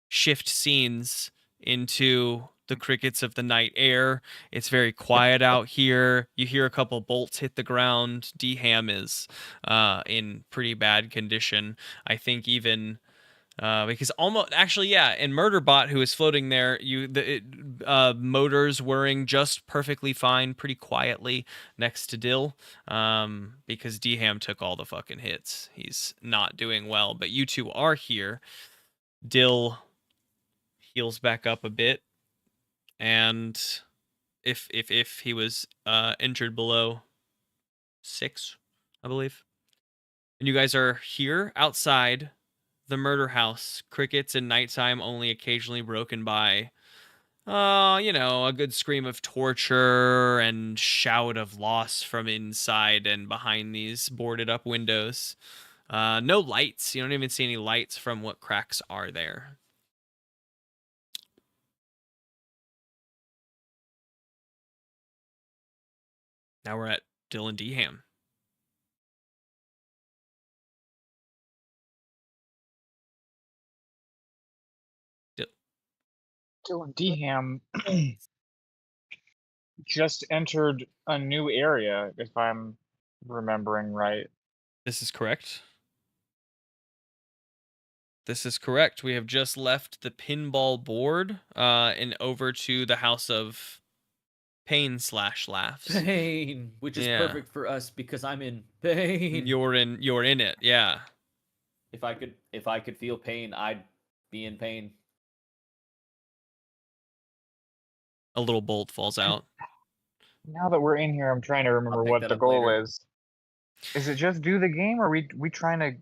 shift scenes into the crickets of the night air. It's very quiet out here. You hear a couple bolts hit the ground. DHAM is in pretty bad condition. I think even because almost actually, in Murderbot, who is floating there, motors whirring just perfectly fine, pretty quietly next to Dill, because DHAM took all the fucking hits. He's not doing well, but you two are here. Dill heals back up a bit. And if he was injured below 6, I believe. And you guys are here outside the murder house. Crickets in nighttime only occasionally broken by a good scream of torture and shout of loss from inside and behind these boarded up windows. No lights. You don't even see any lights from what cracks are there. Now we're at Dill and DHAM. Dill and DHAM just entered a new area, if I'm remembering right. This is correct. This is correct. We have just left the pinball board and over to the house of pain/laughs. Pain, which is perfect for us because I'm in pain. You're in it, yeah. If I could feel pain, I'd be in pain. A little bolt falls out. Now that we're in here, I'm trying to remember what the goal is. Is it just do the game, or are we trying to?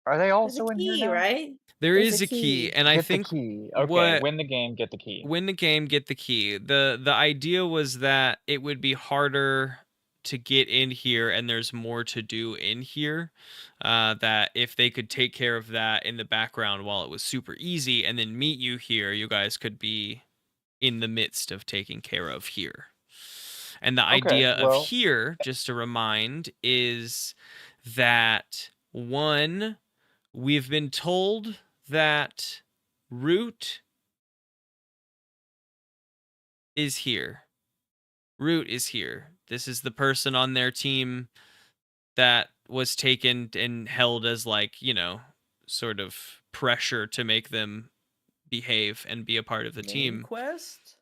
Are they There's also a in here key, now? right? There There's is a a key, key. and I Get the think key. Okay, what win the game, get the key. win the game, get the key. The idea was that it would be harder to get in here, and there's more to do in here. That if they could take care of that in the background while it was super easy, and then meet you here, you guys could be in the midst of taking care of here. And the idea of here, just to remind, is that one, we've been told that Root is here. Root is here. This is the person on their team that was taken and held as, like, you know, sort of pressure to make them behave and be a part of the team. Quest?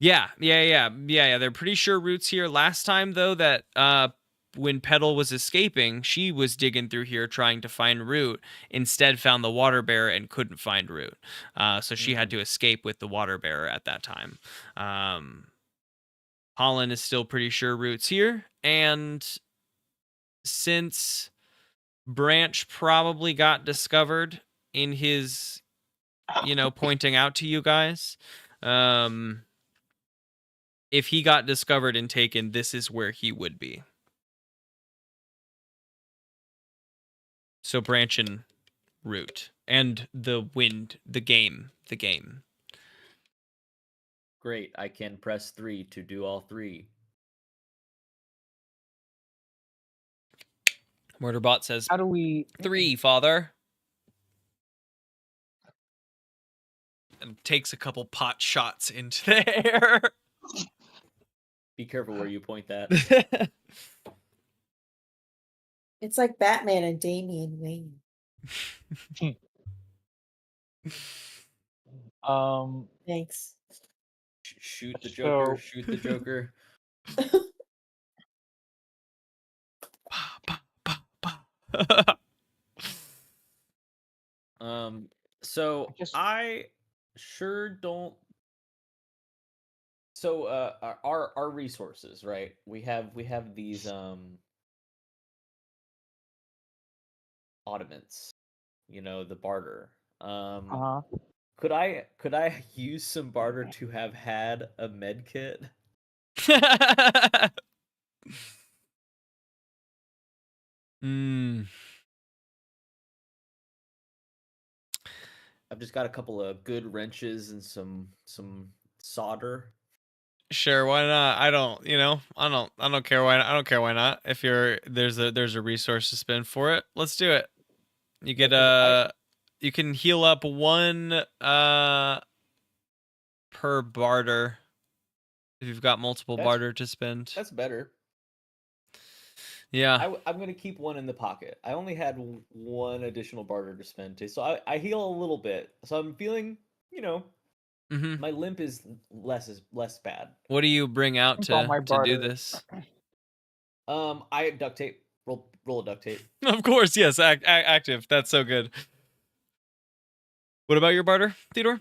Yeah. They're pretty sure Root's here. Last time, though, that when Petal was escaping, she was digging through here trying to find Root. Instead, found the water bearer and couldn't find Root. So she had to escape with the water bearer at that time. Holland is still pretty sure Root's here, and since Branch probably got discovered in his, you know, pointing out to you guys, if he got discovered and taken, this is where he would be. So Branch and Root, and the game. Great, I can press 3 to do all 3. Murderbot says, How do we 3, father? And takes a couple pot shots into the air. Be careful where you point that. It's like Batman and Damian Wayne. Thanks. Shoot the Joker. So- Shoot the Joker. So I sure don't. So our resources, right? We have these oddments, you know, the barter. Could I use some barter to have had a med kit? I've just got a couple of good wrenches and some solder. Sure, why not? I don't care why. I don't care why not. If there's a resource to spend for it, let's do it. You get you can heal up 1 per barter if you've got multiple barter to spend. That's better. Yeah. I'm gonna keep 1 in the pocket. I only had 1 additional barter to spend too, so I heal a little bit. So I'm feeling, you know, my limp is less bad. What do you bring out to do this? I duct tape. Roll a duct tape. Of course, yes. Active. That's so good. What about your barter, Theodore?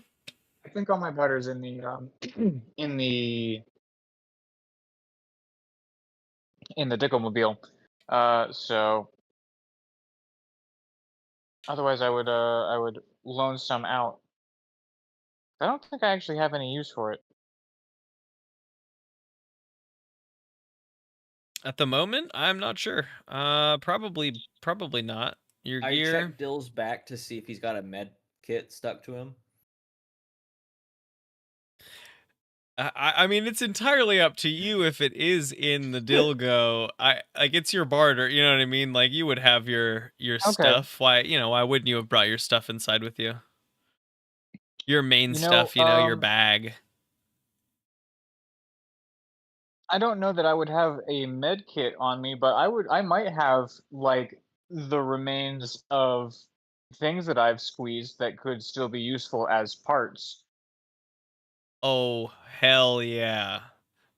I think all my barter's in the Dicklemobile. So otherwise I would loan some out. I don't think I actually have any use for it. At the moment, I'm not sure. Probably not. Your I gear. checked Dill's back to see if he's got a med kit stuck to him. I mean, it's entirely up to you if it is in the Dilgo. Like, it's your barter, you know what I mean? Like, you would have your stuff. Why wouldn't you have brought your stuff inside with you? Your main stuff, your bag. I don't know that I would have a med kit on me, but I might have, like, the remains of things that I've squeezed that could still be useful as parts. Oh, hell yeah.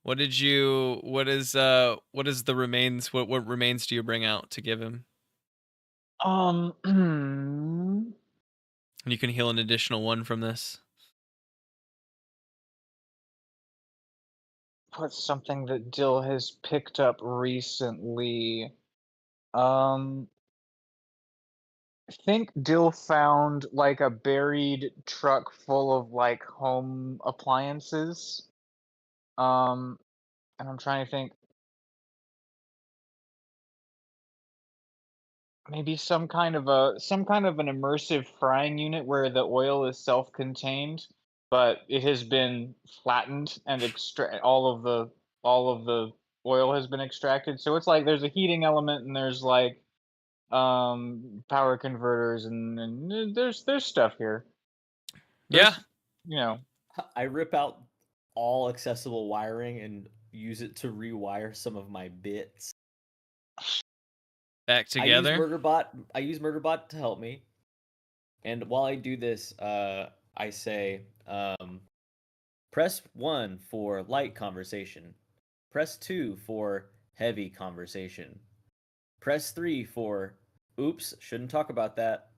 What is the remains? What remains do you bring out to give him? And you can heal an additional 1 from this. What's something that Dill has picked up recently? I think Dill found like a buried truck full of like home appliances. And I'm trying to think. Maybe some kind of an immersive frying unit where the oil is self-contained, but it has been flattened and all of the oil has been extracted. So it's like there's a heating element and there's like power converters and there's stuff here. Yeah. You know. I rip out all accessible wiring and use it to rewire some of my bits. Back together. I use Murderbot to help me. And while I do this, I say, press 1 for light conversation. Press 2 for heavy conversation. Press 3 for, oops, shouldn't talk about that.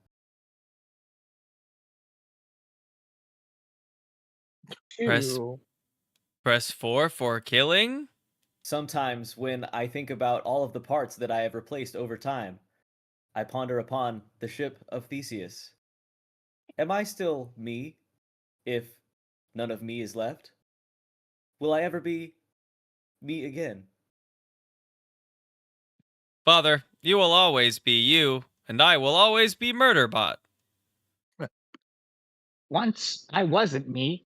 Press 4 for killing. Sometimes when I think about all of the parts that I have replaced over time, I ponder upon the ship of Theseus. Am I still me if none of me is left? Will I ever be me again? Father, you will always be you, and I will always be Murderbot. Once I wasn't me.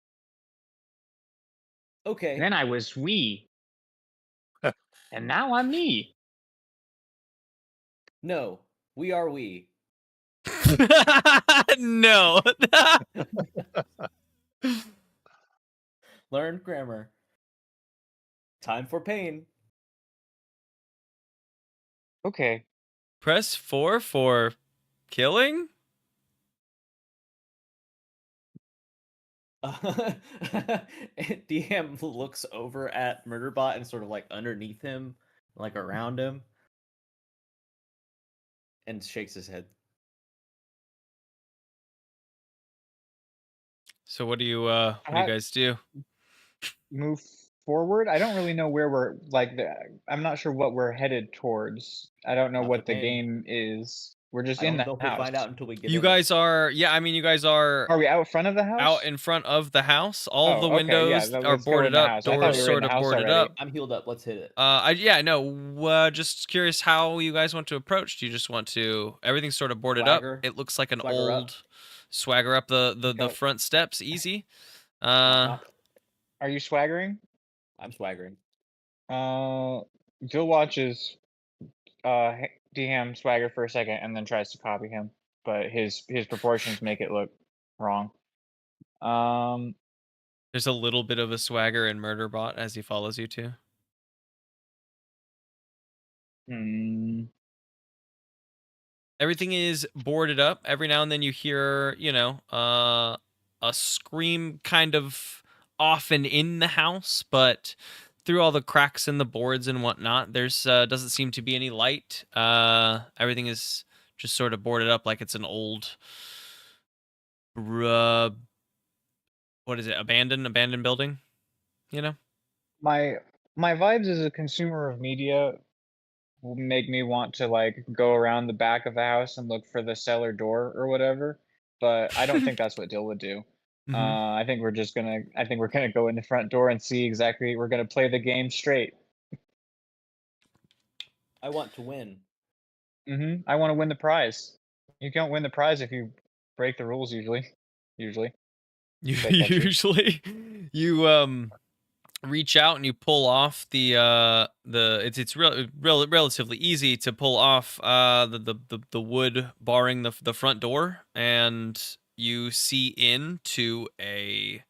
Okay. Then I was we. And now I'm me. No, we are we. No. Learn grammar. Time for pain. Okay. Press 4 for killing? DHAM looks over at Murderbot and sort of like underneath him, like around him, and shakes his head. So what do you guys do? Move forward. I don't really know where we're I'm not sure what we're headed towards. I don't know Not what the the pain. game is. We're just I in don't the know if we'll house. find out until we get You in guys are, yeah, I mean, you guys are we out front of the house? out in front of the house. All of the Oh, okay, yeah, windows are let's go in boarded the up, house. I thought we doors were in sort the of house boarded already. up. I'm healed up. Let's hit it. Just curious how you guys want to approach. Do you just want to, everything's sort of boarded Swagger. up. It looks like an Swagger up. old swagger up the Go. front steps, easy. Are you swaggering? I'm swaggering. Jill watches DHAM swagger for a second and then tries to copy him, but his proportions make it look wrong. There's a little bit of a swagger in Murderbot as he follows you too. Everything is boarded up. Every now and then you hear, a scream kind of often in the house, but through all the cracks in the boards and whatnot, there's doesn't seem to be any light. Everything is just sort of boarded up like it's an old, what is it? Abandoned building, My vibes as a consumer of media will make me want to like go around the back of the house and look for the cellar door or whatever, but I don't think that's what Dill would do. I think we're gonna go in the front door and see exactly. We're gonna play the game straight. I want to win. I want to win the prize. You don't win the prize if you break the rules. Usually. Usually, you reach out and you pull off it's relatively easy to pull off the wood barring the front door, and you see into a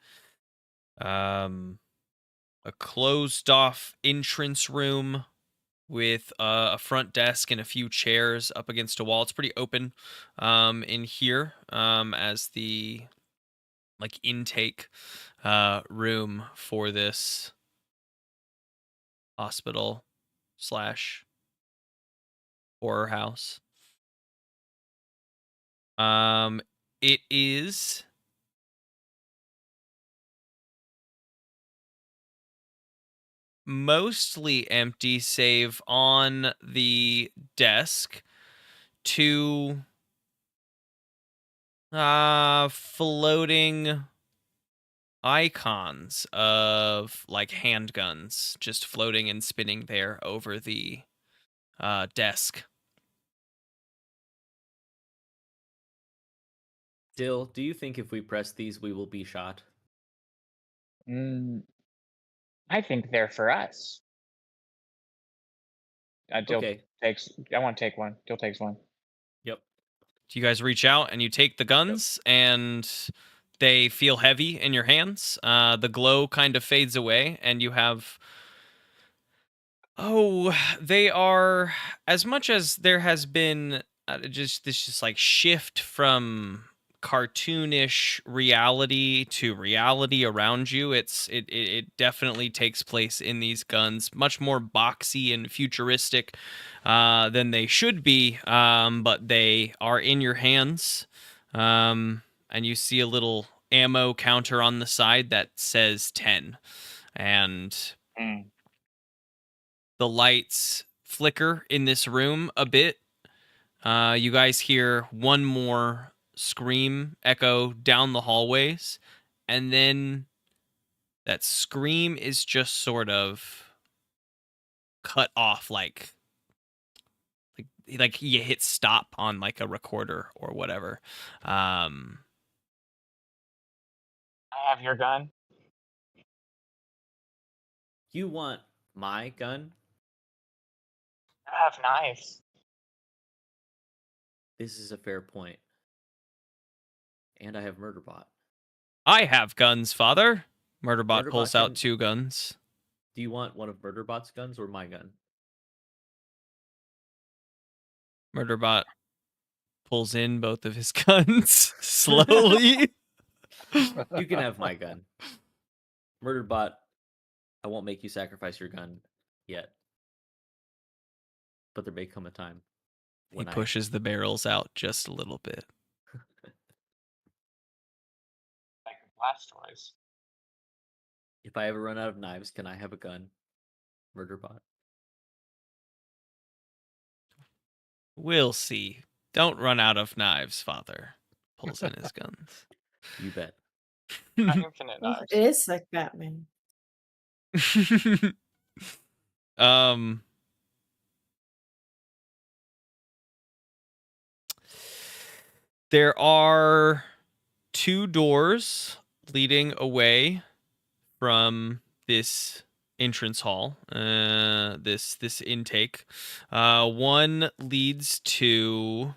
closed off entrance room with a front desk and a few chairs up against a wall. It's pretty open in here as the intake room for this hospital / horror house. It is mostly empty, save on the desk. 2 floating icons of like handguns just floating and spinning there over the desk. Dill, do you think if we press these, we will be shot? I think they're for us. Dill Okay. takes. I want to take one. Dill takes one. Yep. You guys reach out and you take the guns, and they feel heavy in your hands. The glow kind of fades away, and you have... Oh, they are... As much as there has been just like shift from cartoonish reality to reality around you, it definitely takes place in these guns, much more boxy and futuristic than they should be, but they are in your hands, and you see a little ammo counter on the side that says 10, and the lights flicker in this room a bit. You guys hear one more scream echo down the hallways, and then that scream is just sort of cut off, like you hit stop on like a recorder or whatever. I have your gun. You want my gun? I have knives. This is a fair point. And I have Murderbot. I have guns, father. Murderbot pulls Murderbot out 2 guns. Do you want one of Murderbot's guns or my gun? Murderbot pulls in both of his guns slowly. You can have my gun. Murderbot, I won't make you sacrifice your gun yet. But there may come a time He when pushes the barrels out just a little bit. Like blast toys. If I ever run out of knives, can I have a gun? Murderbot. We'll see. Don't run out of knives, father. Pulls in his guns. You bet. Infinite knives. It is like Batman. There are 2 doors leading away from this entrance hall, this intake. One leads to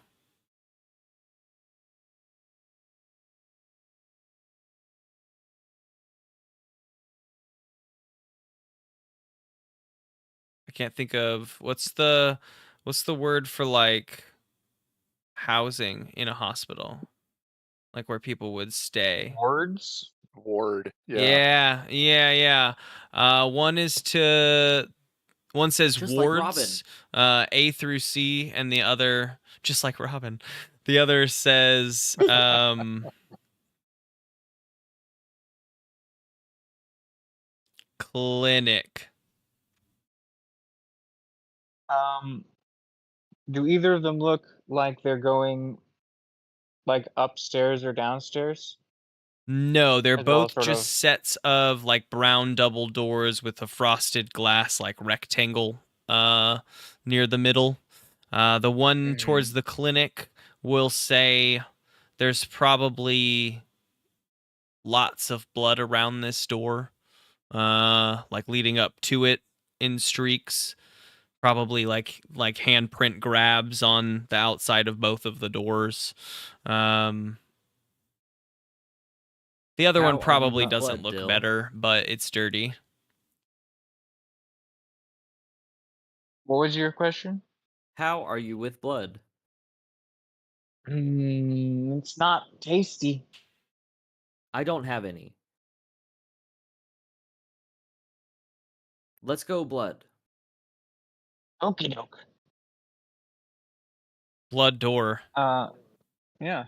I can't think of what's the word for like housing in a hospital, like where people would stay. Words. Ward. Yeah. Yeah. One says Just wards, like A through C, and the other, just like Robin, the other says clinic. Do either of them look like they're going like upstairs or downstairs? No, they're As well both as just sets of like brown double doors with a frosted glass like rectangle near the middle. The one towards the clinic will say there's probably lots of blood around this door, like leading up to it in streaks. Probably like handprint grabs on the outside of both of the doors. The other one probably doesn't look better, but it's dirty. What was your question? How are you with blood? It's not tasty. I don't have any. Let's go blood. Okie doke. Blood door. Yeah.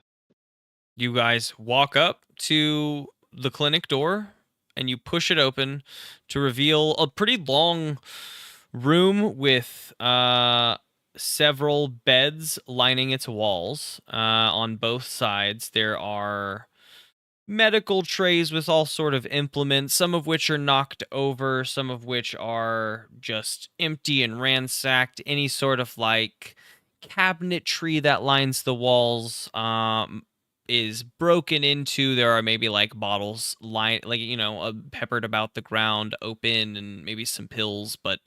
You guys walk up to the clinic door. and you push it open to reveal a pretty long room with several beds lining its walls. On both sides, there are medical trays with all sort of implements, some of which are knocked over, some of which are just empty and ransacked. Any sort of like cabinetry that lines the walls is broken into. There are maybe like bottles peppered about the ground, open, and maybe some pills, but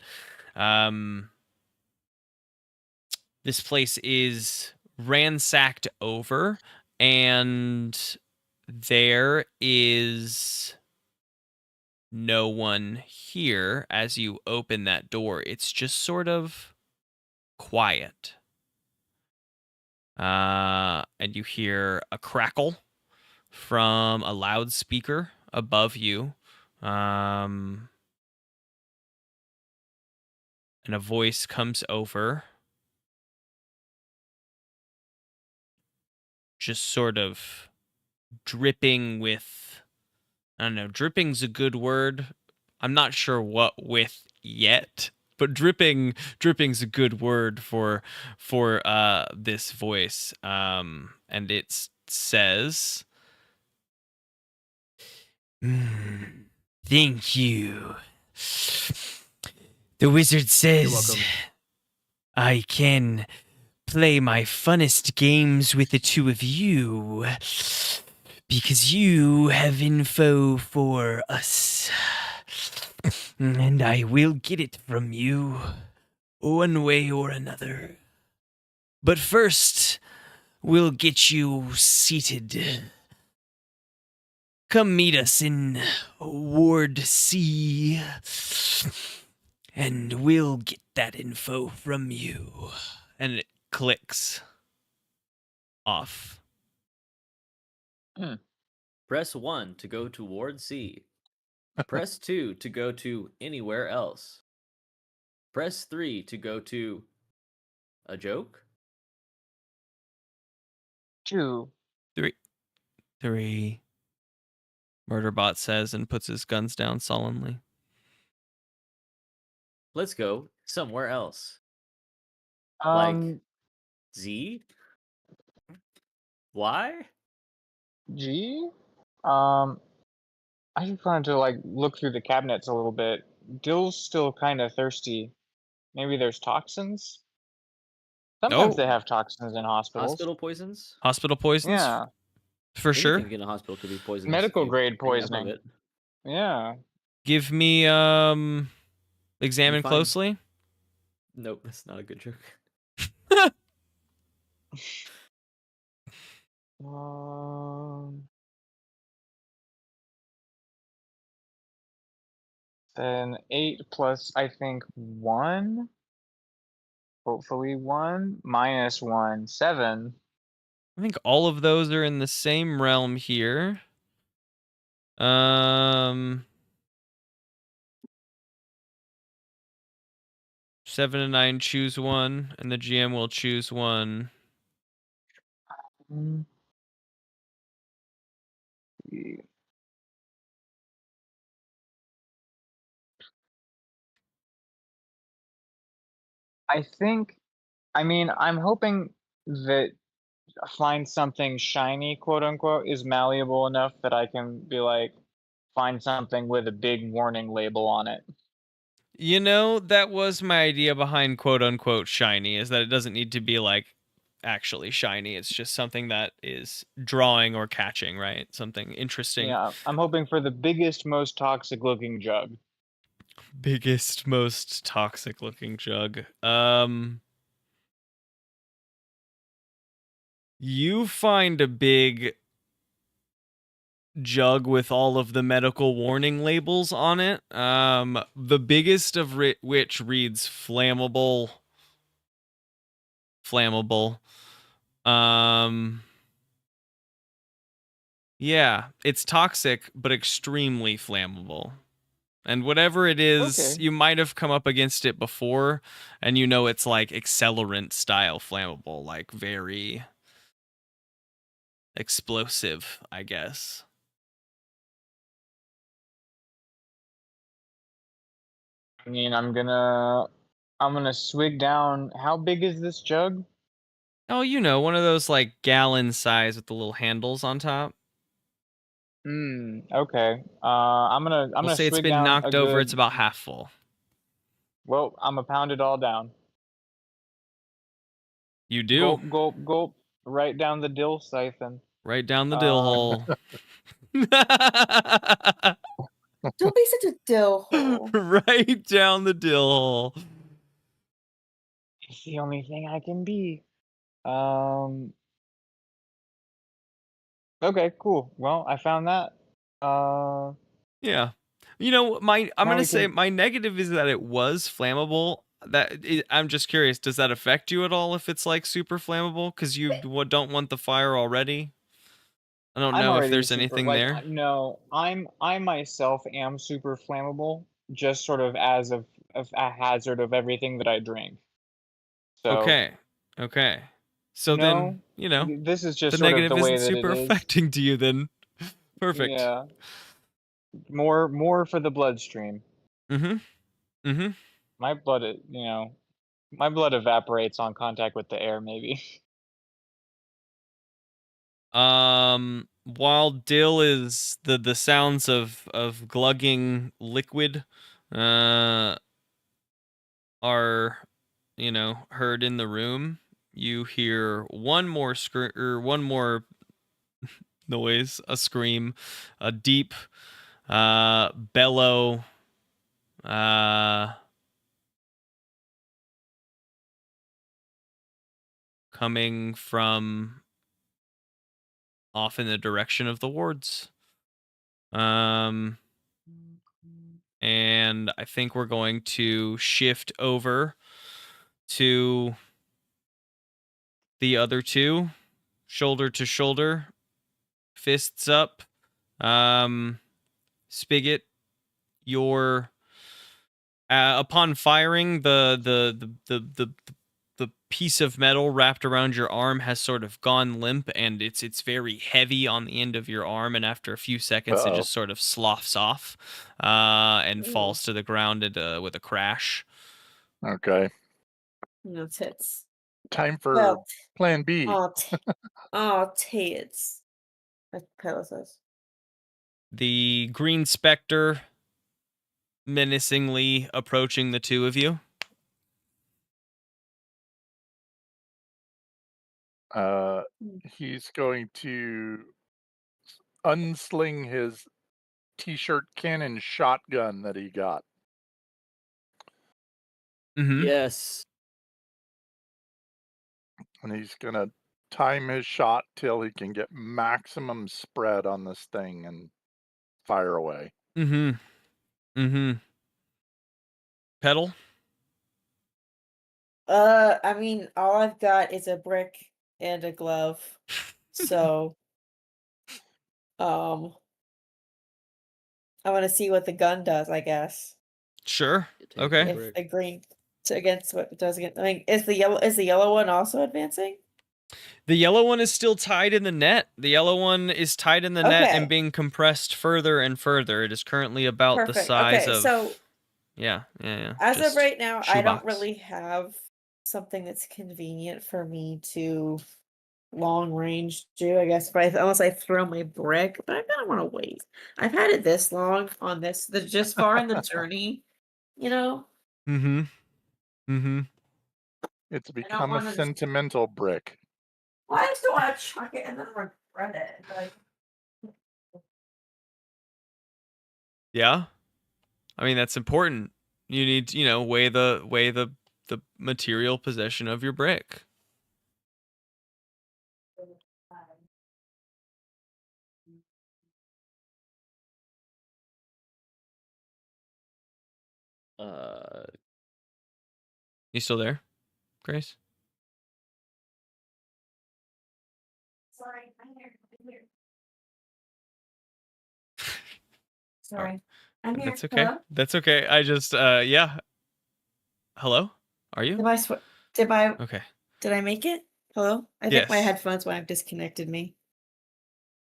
this place is ransacked over, and there is no one here as you open that door. It's just sort of quiet. And you hear a crackle from a loudspeaker above you. And a voice comes over, just sort of dripping with, I don't know, dripping's a good word. I'm not sure what with yet, but dripping's a good word for this voice. And it says, "Thank you. The wizard says I can play my funnest games with the two of you because you have info for us. And I will get it from you, one way or another. But first, we'll get you seated. Come meet us in Ward C, and we'll get that info from you." And it clicks off. Press 1 to go to Ward C. Press 2 to go to anywhere else. Press 3 to go to a joke. 2. 3. Murderbot says and puts his guns down sullenly. Let's go somewhere else. Um, Z? Y? G? I just wanted to like look through the cabinets a little bit. Dill's still kind of thirsty. Maybe there's toxins? Sometimes they have toxins in hospitals. Hospital poisons? Hospital poisons? Yeah. For sure. Anything in a hospital could be poisonous. Medical grade poisoning. It. Yeah. Give me examine closely. Nope, that's not a good joke. Then 8 plus, I think, 1. Hopefully 1. Minus 1. 7. I think all of those are in the same realm here. 7 and 9 choose one, and the GM will choose one. I'm hoping that find something shiny, quote unquote, is malleable enough that I can be like, find something with a big warning label on it. You know, that was my idea behind quote unquote shiny, is that it doesn't need to be like actually shiny. It's just something that is drawing or catching, right? Something interesting. Yeah, I'm hoping for the biggest, most toxic looking jug. Biggest, most toxic looking jug. You find a big jug with all of the medical warning labels on it. The biggest of which reads flammable. Yeah, it's toxic, but extremely flammable. And whatever it is, you might have come up against it before, and you know it's like accelerant style flammable, like very explosive, I guess. I mean, I'm gonna swig down. How big is this jug? Oh, you know, one of those like gallon size with the little handles on top. Okay. I'm We'll gonna say it's swig been down knocked a over. good. It's about half full. Well, I'm gonna pound it all down. You do. Gulp, gulp, gulp. Right down the dill siphon. Right down the dill hole. Don't be such a dill hole. Right down the dill hole. It's the only thing I can be. Okay, cool. Well, I found that. Yeah. You know, I'm Now gonna we say can- my negative is that it was flammable. I'm just curious, does that affect you at all if it's like super flammable? Because you don't want the fire already. I don't I'm know if already there's super, anything like, there. No, I myself am super flammable, just sort of as of a hazard of everything that I drink. So Okay. Okay. So no, then, you know, this is just the sort of negative the way isn't that super it is. affecting to you then. Perfect. Yeah. More for the bloodstream. Mm-hmm. Mm-hmm. My blood, my blood evaporates on contact with the air, maybe. While Dill is the sounds of glugging liquid are, you know, heard in the room, you hear one more noise, a scream, a deep bellow, coming from off in the direction of the wards. And I think we're going to shift over to the other two, shoulder to shoulder, fists up. Spigot, your upon firing, the piece of metal wrapped around your arm has sort of gone limp, and it's very heavy on the end of your arm, and after a few seconds it just sort of sloughs off and falls to the ground with a crash. Okay. No tits. Time for plan B. Tits. Like Petal says. The green specter menacingly approaching the two of you. He's going to unsling his t-shirt cannon shotgun that he got. Mm-hmm. Yes. And he's going to time his shot till he can get maximum spread on this thing and fire away. Mm-hmm. Mm-hmm. Petal? I mean, all I've got is a brick and a glove. So I want to see what the gun does, I guess. Sure. Okay. If the green against what it does against, I mean, is the yellow one also advancing? The yellow one is still tied in the net. The yellow one is tied in the net and being compressed further and further. It is currently about the size of. So yeah. As of right now, I don't shoebox. really have something that's convenient for me to long range do, I guess, unless I throw my brick, but I kind of want to wait. I've had it this long on this, just far in the journey, you know? Mm-hmm. Mm-hmm. It's become a sentimental brick. Well, I just don't want to chuck it and then regret it. Like, yeah. I mean, that's important. You need to, weigh the material possession of your brick. You still there, Grace? sorry, I'm here. Sorry. I'm here. That's okay. Hello? That's okay. I just yeah. Hello? Are you? Okay. Did I make it? Hello? I think my Yes. headphones might have disconnected me.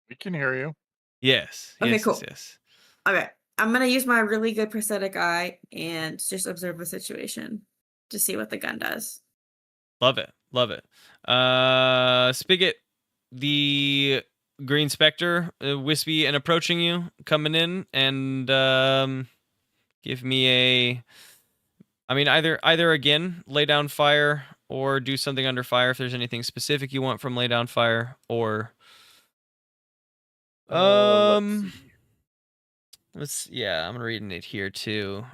We can hear you. Yes. Okay, Yes. cool. Yes. Okay. I'm gonna use my really good prosthetic eye and just observe the situation to see what the gun does. Love it. Love it. Spigot, the Green Spectre, wispy and approaching you, coming in, and give me a. I mean, either again, lay down fire or do something under fire if there's anything specific you want from lay down fire, or let's see. Yeah, I'm reading it here too.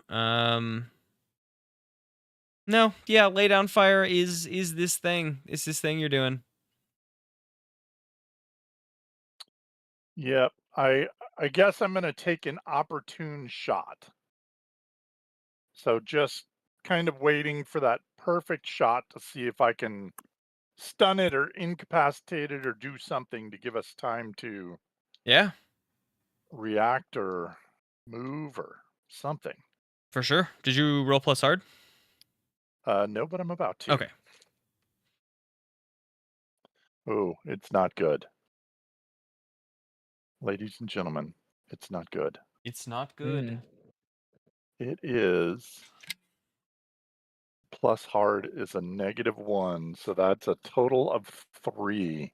No, yeah, lay down fire is this thing. It's this thing you're doing. Yep. I guess I'm gonna take an opportune shot. So just kind of waiting for that perfect shot to see if I can stun it or incapacitate it or do something to give us time to react or move or something. For sure. Did you roll plus hard? No, but I'm about to. Okay. Oh, it's not good. Ladies and gentlemen, it's not good. It's not good. It is plus hard is a -1, so that's a total of 3.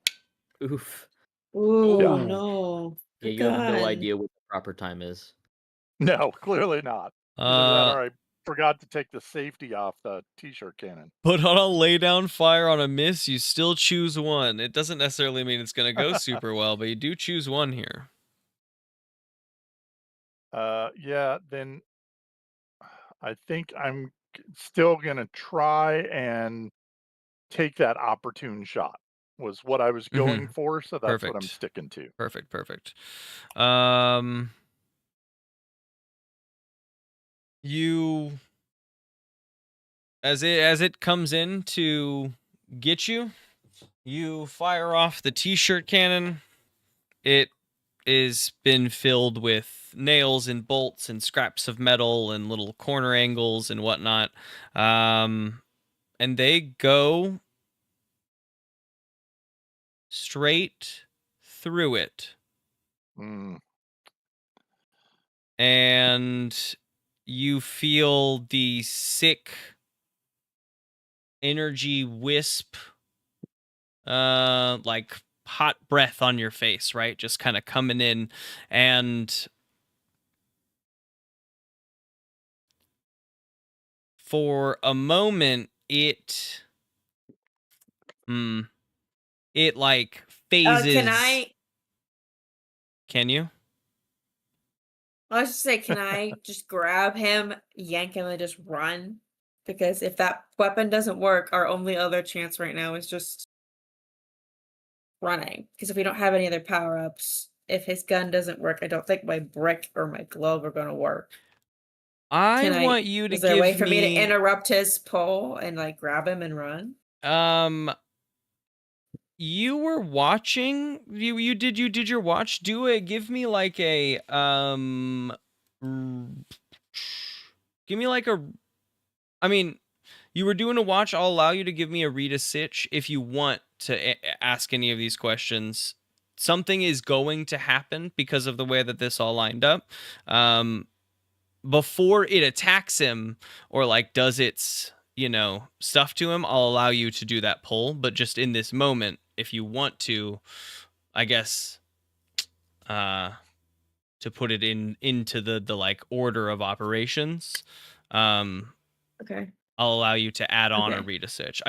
Oof. Ooh, Yeah. no. Yeah, you have no idea what the proper time is. No, clearly not. Either that or I forgot to take the safety off the t-shirt cannon. But on a lay down fire on a miss, you still choose one. It doesn't necessarily mean it's going to go super well, but you do choose one here. Yeah, then I think I'm still going to try and take that opportune shot was what I was going for, so that's what I'm sticking to. Perfect. You as it comes in to get you, you fire off the t-shirt cannon. It is been filled with nails and bolts and scraps of metal and little corner angles and whatnot. And they go straight through it. And you feel the sick energy wisp, like hot breath on your face, right? Just kind of coming in, and for a moment it like phases. Can you? I was just say, can I just grab him, yank him, and just run? Because if that weapon doesn't work, our only other chance right now is just running. Because if we don't have any other power-ups, if his gun doesn't work, I don't think my brick or my glove are going to work. I want you to Is there give a way for me to me interrupt his pull and like grab him and run? You were watching. You did your watch. Give me like a Give me like a. I mean, you were doing a watch. I'll allow you to give me a read a sitch if you want to ask any of these questions. Something is going to happen because of the way that this all lined up. Before it attacks him or like does its stuff to him, I'll allow you to do that pull. But just in this moment, if you want to, I guess, to put it into the like order of operations, okay, I'll allow you to add on a read a sitch.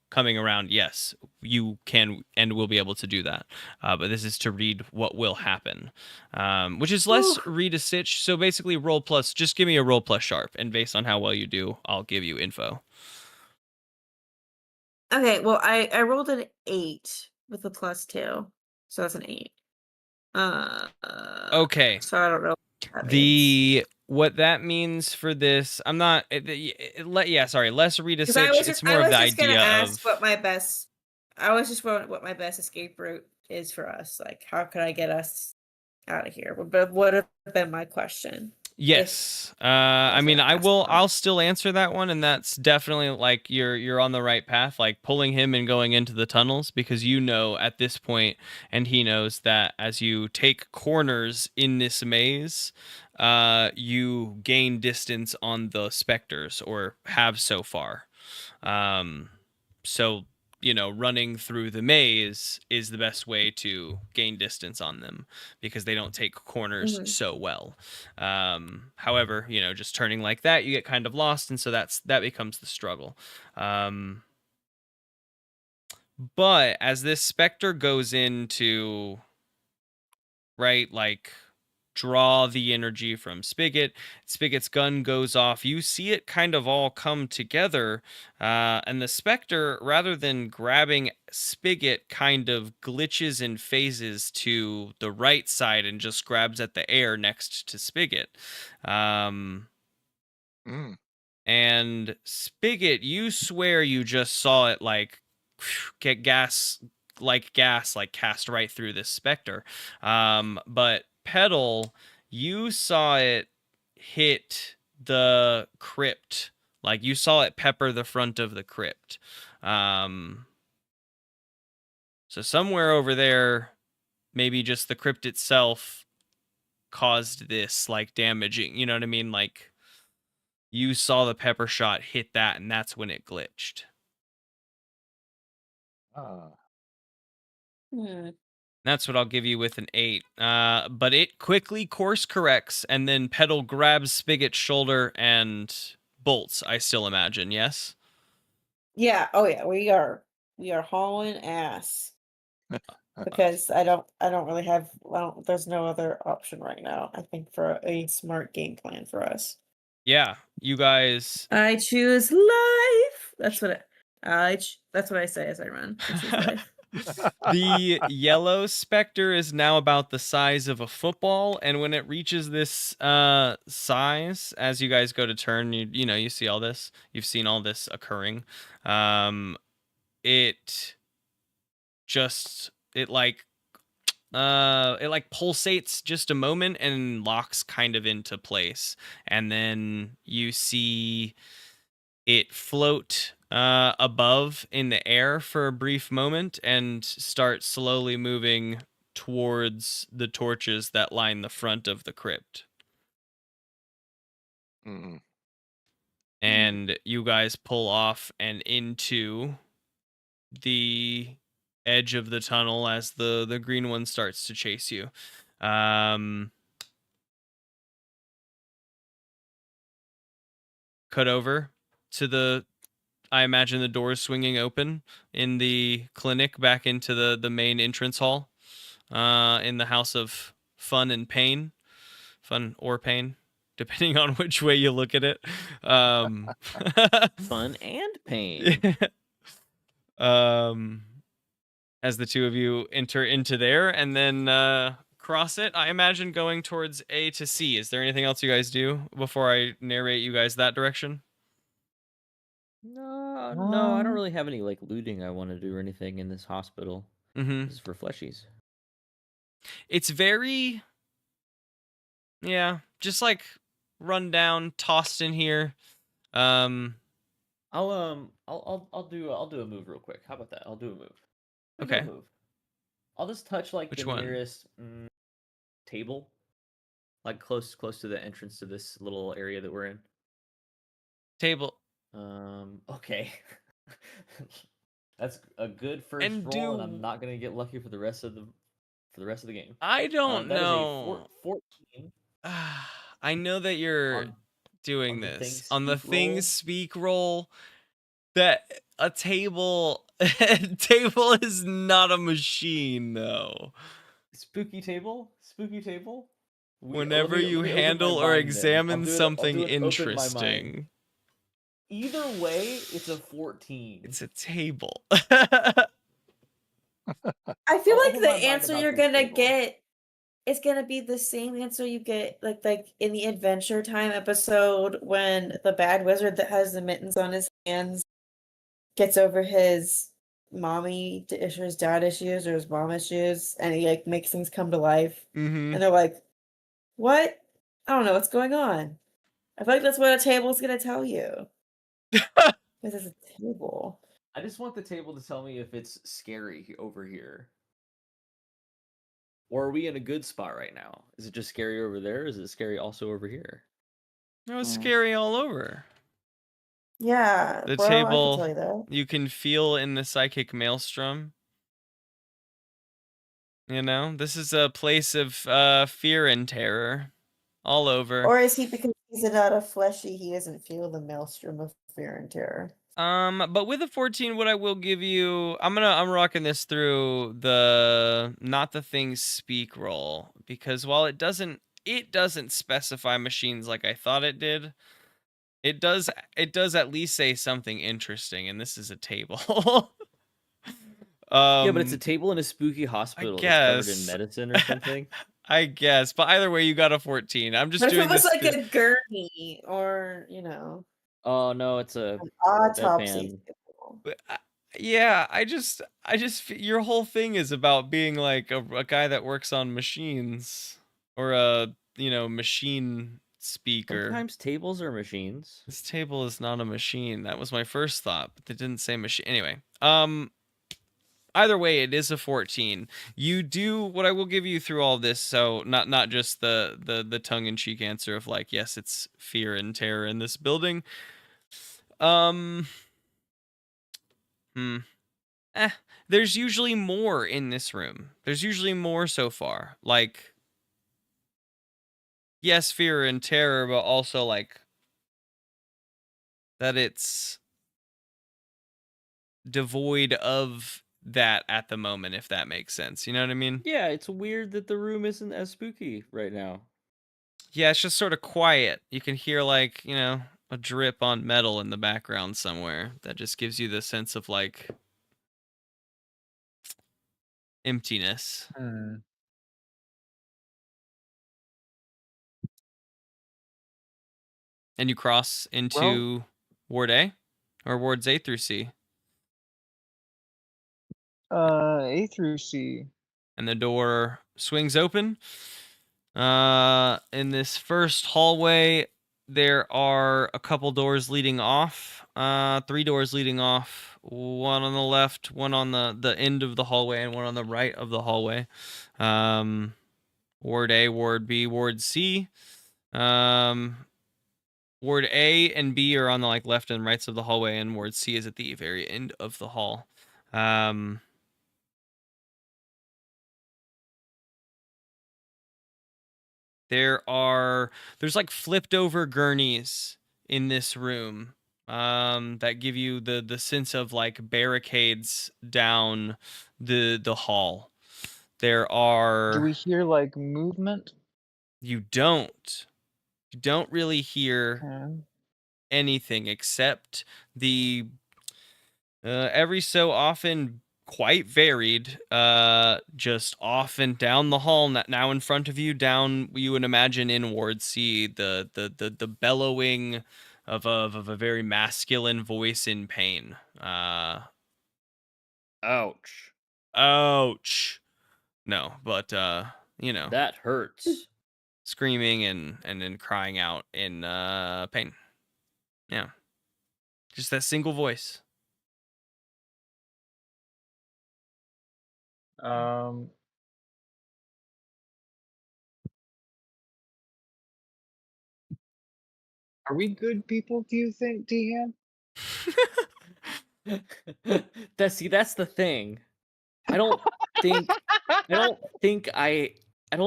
Coming around, yes, you can and will be able to do that. But this is to read what will happen, which is less read a sitch. So basically, just give me a roll plus sharp, and based on how well you do, I'll give you info. Okay, well, I rolled an 8 with a +2, so that's an 8. Okay. So I don't know what that means for this. I'm not. Less read a sitch. It's more of the idea of what my best. I was just wondering what my best escape route is for us. Like, how could I get us out of here? But what would have been my question? Yes. I mean, possible. I'll still answer that one, and that's definitely like you're on the right path, like pulling him and going into the tunnels, because you know at this point, and he knows that as you take corners in this maze, you gain distance on the specters, or have so far. So running through the maze is the best way to gain distance on them, because they don't take corners so well. However, just turning like that, you get kind of lost, and so that becomes the struggle. But as this specter goes into, right, like, draw the energy from Spiget's gun goes off. You see it kind of all come together, and the specter, rather than grabbing Spigot, kind of glitches and phases to the right side and just grabs at the air next to Spigot. And Spigot, you swear you just saw it like get gas cast right through this specter. But Petal, you saw it hit the crypt. Like, you saw it pepper the front of the crypt. So somewhere over there, maybe just the crypt itself caused this, like, damaging. You know what I mean? Like, you saw the pepper shot hit that, and that's when it glitched. That's what I'll give you with an 8. But it quickly course corrects, and then Petal grabs Spigot's shoulder and bolts, I still imagine, yes? Yeah. Oh yeah. We are hauling ass because I don't really have. There's no other option right now, I think, for a smart game plan for us. Yeah, you guys. I choose life. That's what I say as I run. I choose life. The yellow specter is now about the size of a football, and when it reaches this size, as you guys go to turn, you see all this. You've seen all this occurring. It pulsates just a moment and locks kind of into place, and then you see it float above in the air for a brief moment and start slowly moving towards the torches that line the front of the crypt. And you guys pull off and into the edge of the tunnel as the green one starts to chase you. Cut over to I imagine the doors swinging open in the clinic back into the main entrance hall, in the House of Fun and Pain. Fun or pain, depending on which way you look at it. Fun and pain. As the two of you enter into there and then cross it, I imagine going towards A to C. Is there anything else you guys do before I narrate you guys that direction? No, I don't really have any like looting I want to do or anything in this hospital. This is for fleshies. It's very, just like run down, tossed in here. I'll do a move real quick. How about that? I'll do a move. Okay. I'll just touch like Which the one? nearest table, like close to the entrance to this little area that we're in. Table. Okay. That's a good first roll, and I'm not gonna get lucky for the rest of the game. I don't know. That is a 14. I know that you're doing this on the things speak roll. That a table is not a machine, though. Spooky table. Whenever you handle or examine something interesting. Either way, it's a 14. It's a table. I feel like the answer you're gonna get is gonna be the same answer you get like in the Adventure Time episode when the bad wizard that has the mittens on his hands gets over his mommy or his dad issues or his mom issues, and he like makes things come to life. Mm-hmm. And they're like, "What? I don't know what's going on. I feel like that's what a table's gonna tell you. This is a table. I just want the table to tell me if it's scary over here. Or are we in a good spot right now? Is it just scary over there? Is it scary also over here? No, it's scary all over. Yeah, The bro, I can table tell you that. you can feel in the psychic maelstrom. You know, this is a place of fear and terror all over. Or is he, because he's not a fleshy, he doesn't feel the maelstrom of fear and terror? But with a 14, what I will give you, I'm rocking this through the not the things speak roll, because while it doesn't specify machines like I thought it did, it does at least say something interesting, and this is a table. Yeah, but it's a table in a spooky hospital that's covered in medicine or something. I guess, but either way, you got a 14. I'm just But if doing it was this. like a gurney or, you know, Oh no, it's a an autopsy. Yeah, I just your whole thing is about being like a guy that works on machines or a, you know, machine speaker. Sometimes tables are machines. This table is not a machine. That was my first thought, but they didn't say machine. Anyway, either way, it is a 14. You do what I will give you through all this, so not just the tongue-in-cheek answer of like, yes, it's fear and terror in this building. There's usually more in this room. There's usually more so far. Like, yes, fear and terror, but also like that it's devoid of that at the moment, if that makes sense. You know what I mean? Yeah, it's weird that the room isn't as spooky right now. Yeah, it's just sort of quiet. You can hear like, you know, a drip on metal in the background somewhere. That just gives you the sense of like emptiness. And you cross into Ward A or Wards A through C. A through C. And the door swings open. In this first hallway, there are a couple doors leading off. 3 doors leading off. One on the left, one on the end of the hallway, and one on the right of the hallway. Ward A, Ward B, Ward C. Ward A and B are on the like left and rights of the hallway, and Ward C is at the very end of the hall. There's like flipped over gurneys in this room that give you the sense of like barricades down the hall. There are. Do we hear like movement? You don't really hear anything except the every so often quite varied just off and down the hall now in front of you, down you would imagine in Ward C, the bellowing of a very masculine voice in pain. Ouch. No, but you know, that hurts. Screaming and then crying out in pain. Yeah. Just that single voice. Are we good people, do you think, DHAM? That's the thing. I don't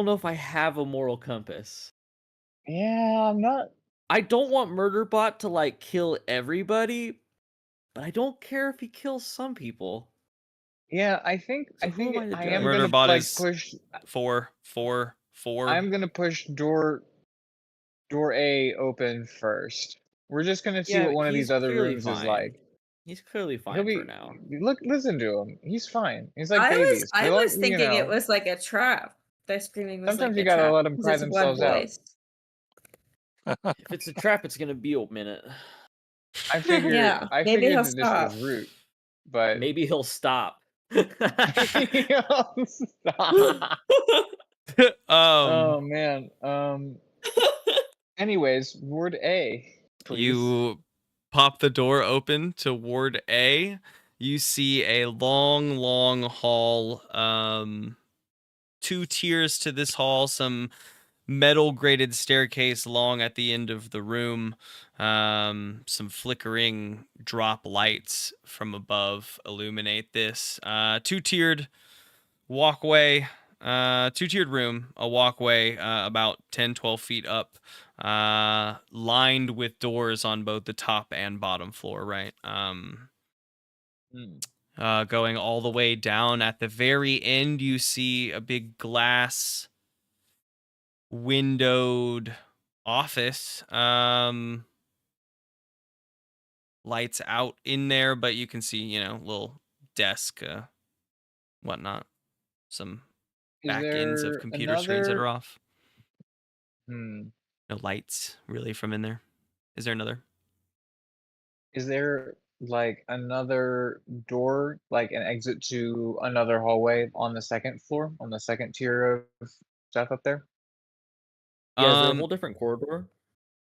know if I have a moral compass. Yeah, I'm not. I don't want Murderbot to like kill everybody, but I don't care if he kills some people. Yeah, I think So I am Murderbot gonna like is push 4. I'm gonna push door A open first. We're just gonna see what one of these other rooms is like. He's clearly fine for now. Listen to him. He's fine. He's like babies. I was thinking it was like a trap. Their screaming was sometimes like you a gotta trap, let them cry themselves out. If it's a trap, it's gonna be a minute. I figured. Yeah, I maybe figured he'll that stop. this was root, but maybe he'll stop. Stop. Oh man. Anyways, Ward A, please. You pop the door open to Ward A. You see a long hall. 2 tiers to this hall. Some metal grated staircase long at the end of the room. Some flickering drop lights from above illuminate this. 2-tiered walkway. 2-tiered room, a walkway about 10-12 feet up, lined with doors on both the top and bottom floor, right? Going all the way down at the very end, you see a big glass windowed office. Lights out in there, but you can see, little desk, whatnot. Some back ends of computer screens that are off. No lights really from in there. Is there another? Is there like another door, like an exit to another hallway on the second floor, on the second tier of stuff up there? Yeah, is there a whole different corridor?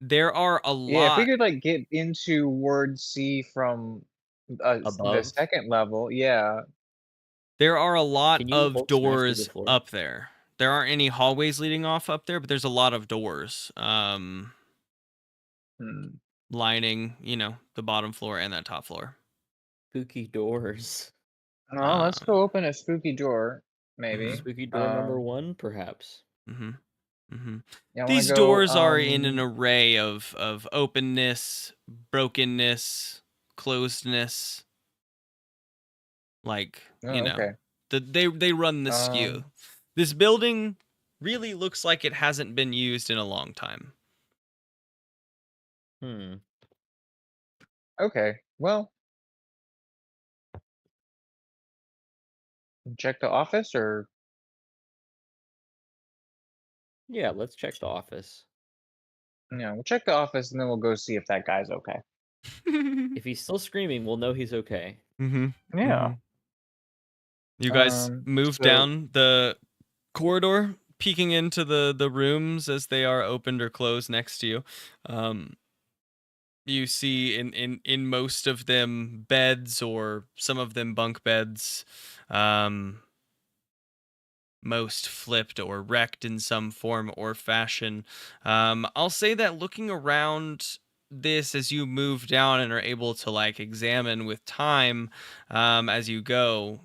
There are a Yeah, if we lot. could like get into Ward C from the Above? second level, yeah. There are a lot Can you of Hulk smash through the doors floor? up there. There aren't any hallways leading off up there, but there's a lot of doors. Lining, the bottom floor and that top floor. Spooky doors. Oh, let's go open a spooky door, maybe. Spooky door number 1, perhaps. Yeah, These go, doors are in an array of openness, brokenness, closedness. Like, okay. they run the skew. This building really looks like it hasn't been used in a long time. Okay, well, check the office, or Yeah, let's check the office. yeah, we'll check the office and then we'll go see if that guy's okay. If he's still screaming, we'll know he's okay. Yeah. You guys move down the corridor, peeking into the rooms as they are opened or closed next to you. You see in most of them beds, or some of them bunk beds. Most flipped or wrecked in some form or fashion. I'll say that looking around this as you move down and are able to like examine with time as you go,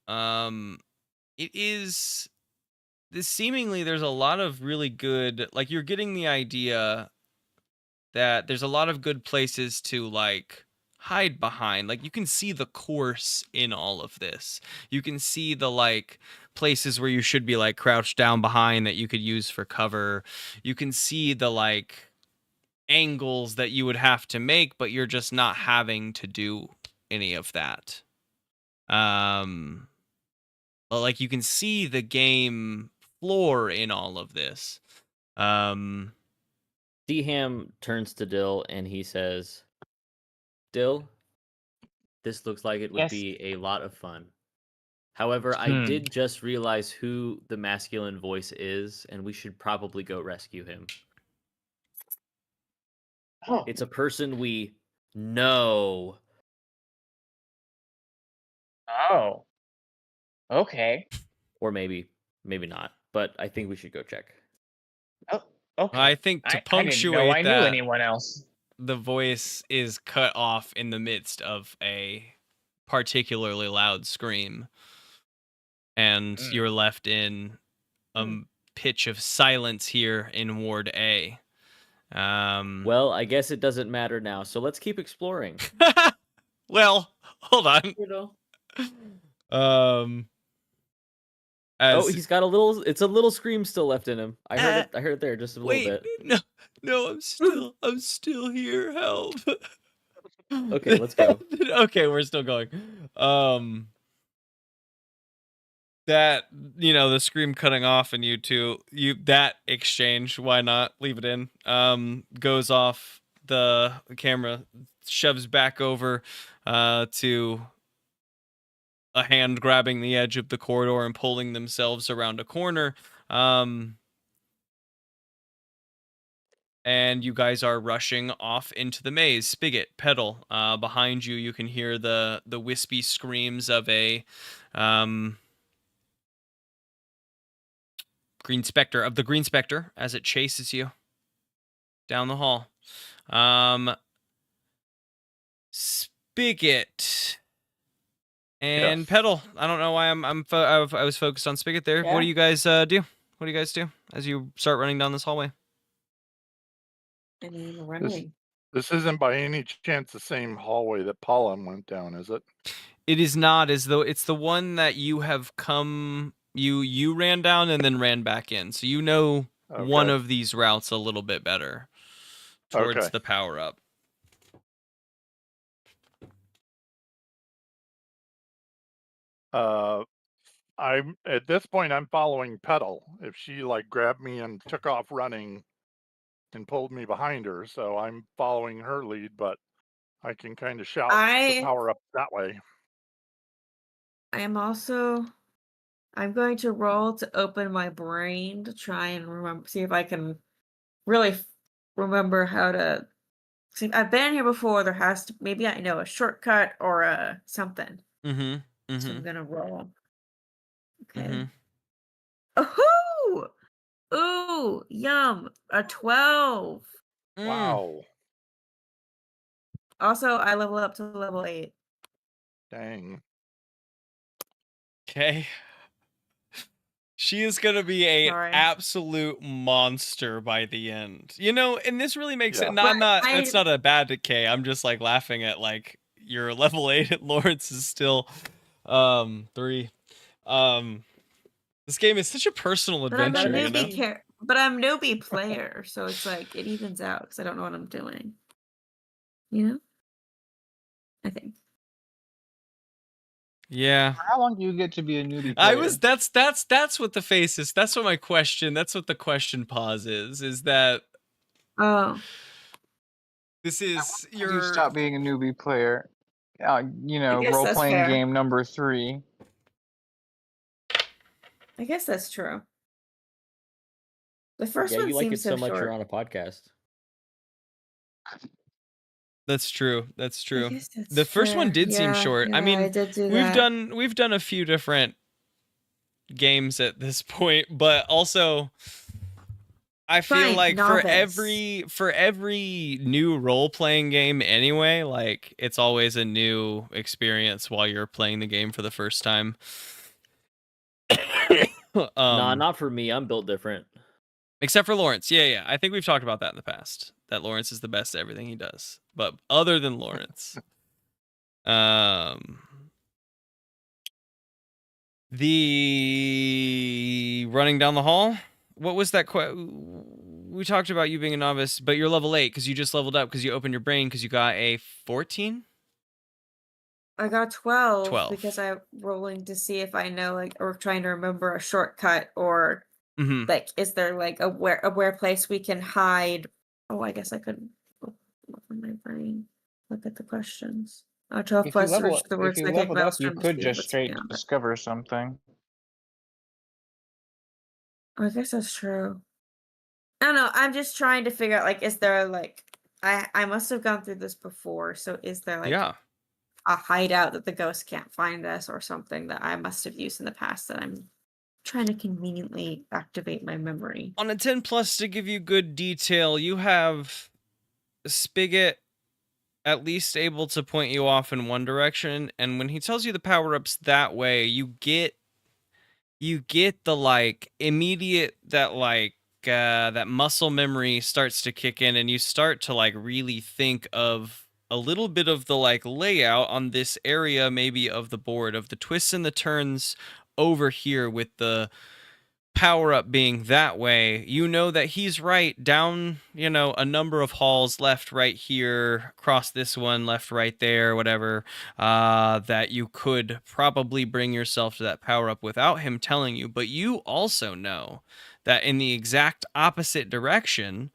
it is seemingly there's a lot of really good, like, you're getting the idea that there's a lot of good places to like hide behind. Like, you can see the course in all of this. You can see the like places where you should be like crouched down behind that you could use for cover. You can see the like angles that you would have to make, but you're just not having to do any of that. But like, you can see the game floor in all of this. DHAM turns to Dill and he says, Dill, this looks like it would be a lot of fun. However, I did just realize who the masculine voice is, and we should probably go rescue him. Oh. It's a person we know. Oh. Okay. Or maybe not. But I think we should go check. Oh, okay. I think to punctuate I didn't know I knew that, anyone else. the voice is cut off in the midst of a particularly loud scream, and you're left in a pitch of silence here in Ward A. Well, I guess it doesn't matter now, so let's keep exploring. Well, hold on. He's got a little scream still left in him. I heard it there just a little bit. No, I'm still here. Help. Okay, let's go. Okay, we're still going. That, the scream cutting off and that exchange, why not leave it in, goes off. The camera shoves back over to a hand grabbing the edge of the corridor and pulling themselves around a corner. and you guys are rushing off into the maze. Spigot, Petal, behind you, you can hear the wispy screams of a Green Spectre as it chases you down the hall. Spigot and Petal. I don't know why I was focused on Spigot there. Yeah. What do you guys do? What do you guys do as you start running down this hallway? I mean, running. This isn't by any chance the same hallway that Paula went down, is it? It is not, as though it's the one that you have come. You ran down and then ran back in, so you know one of these routes a little bit better towards the power up. I'm at this point I'm following Petal. If she like grabbed me and took off running and pulled me behind her, so I'm following her lead, but I can kind of shout the power up that way. I'm going to roll to open my brain to try and see if I can really remember how to. See, I've been here before. There has to, maybe I know a shortcut or a something. So I'm gonna roll. Okay. Oh, ooh, yum! A 12. Wow. Also, I level up to level 8. Dang. Okay. She is going to be a absolute monster by the end. You know, and this really makes it it's not a bad decay. I'm just like laughing at like your level 8 at Lawrence is still 3. This game is such a personal adventure, but I'm a newbie but I'm newbie player, so it's like it evens out because I don't know what I'm doing. You know? I think. Yeah. How long do you get to be a newbie player? That's what the face is. That's what my question. That's what the question pause is that. Oh. This is you stop being a newbie player. You know, role playing game number 3. I guess that's true. The first one you like seems it so much short. you're on a podcast. That's true. That's true. That's the first one did seem short. I mean, we've done a few different games at this point, but also I feel like for every new role-playing game anyway, like it's always a new experience while you're playing the game for the first time. Nah, not for me. I'm built different. Except for Lawrence. Yeah. I think we've talked about that in the past. That Lawrence is the best at everything he does. But other than Lawrence, the running down the hall. What was that? We talked about you being a novice, but you're level 8 because you just leveled up because you opened your brain because you got a 14. I got 12 because I'm rolling to see if I know, like, or trying to remember a shortcut or like, is there like a where place we can hide? Oh, I guess I could open my brain. Look at the questions. 12 plus search the words. If you leveled up, you could just straight discover something. I guess that's true. I don't know. I'm just trying to figure out, like, is there like I must have gone through this before. So is there like a hideout that the ghost can't find us or something that I must have used in the past that I'm trying to conveniently activate my memory? On a 10 plus to give you good detail, you have Spigot at least able to point you off in one direction, and when he tells you the power-ups that way, you get the like immediate that like that muscle memory starts to kick in, and you start to like really think of a little bit of the like layout on this area, maybe of the board, of the twists and the turns over here with the power up being that way. You know that he's right down, you know, a number of halls, left, right here, across this one, left, right there, whatever, that you could probably bring yourself to that power up without him telling you. But you also know that in the exact opposite direction,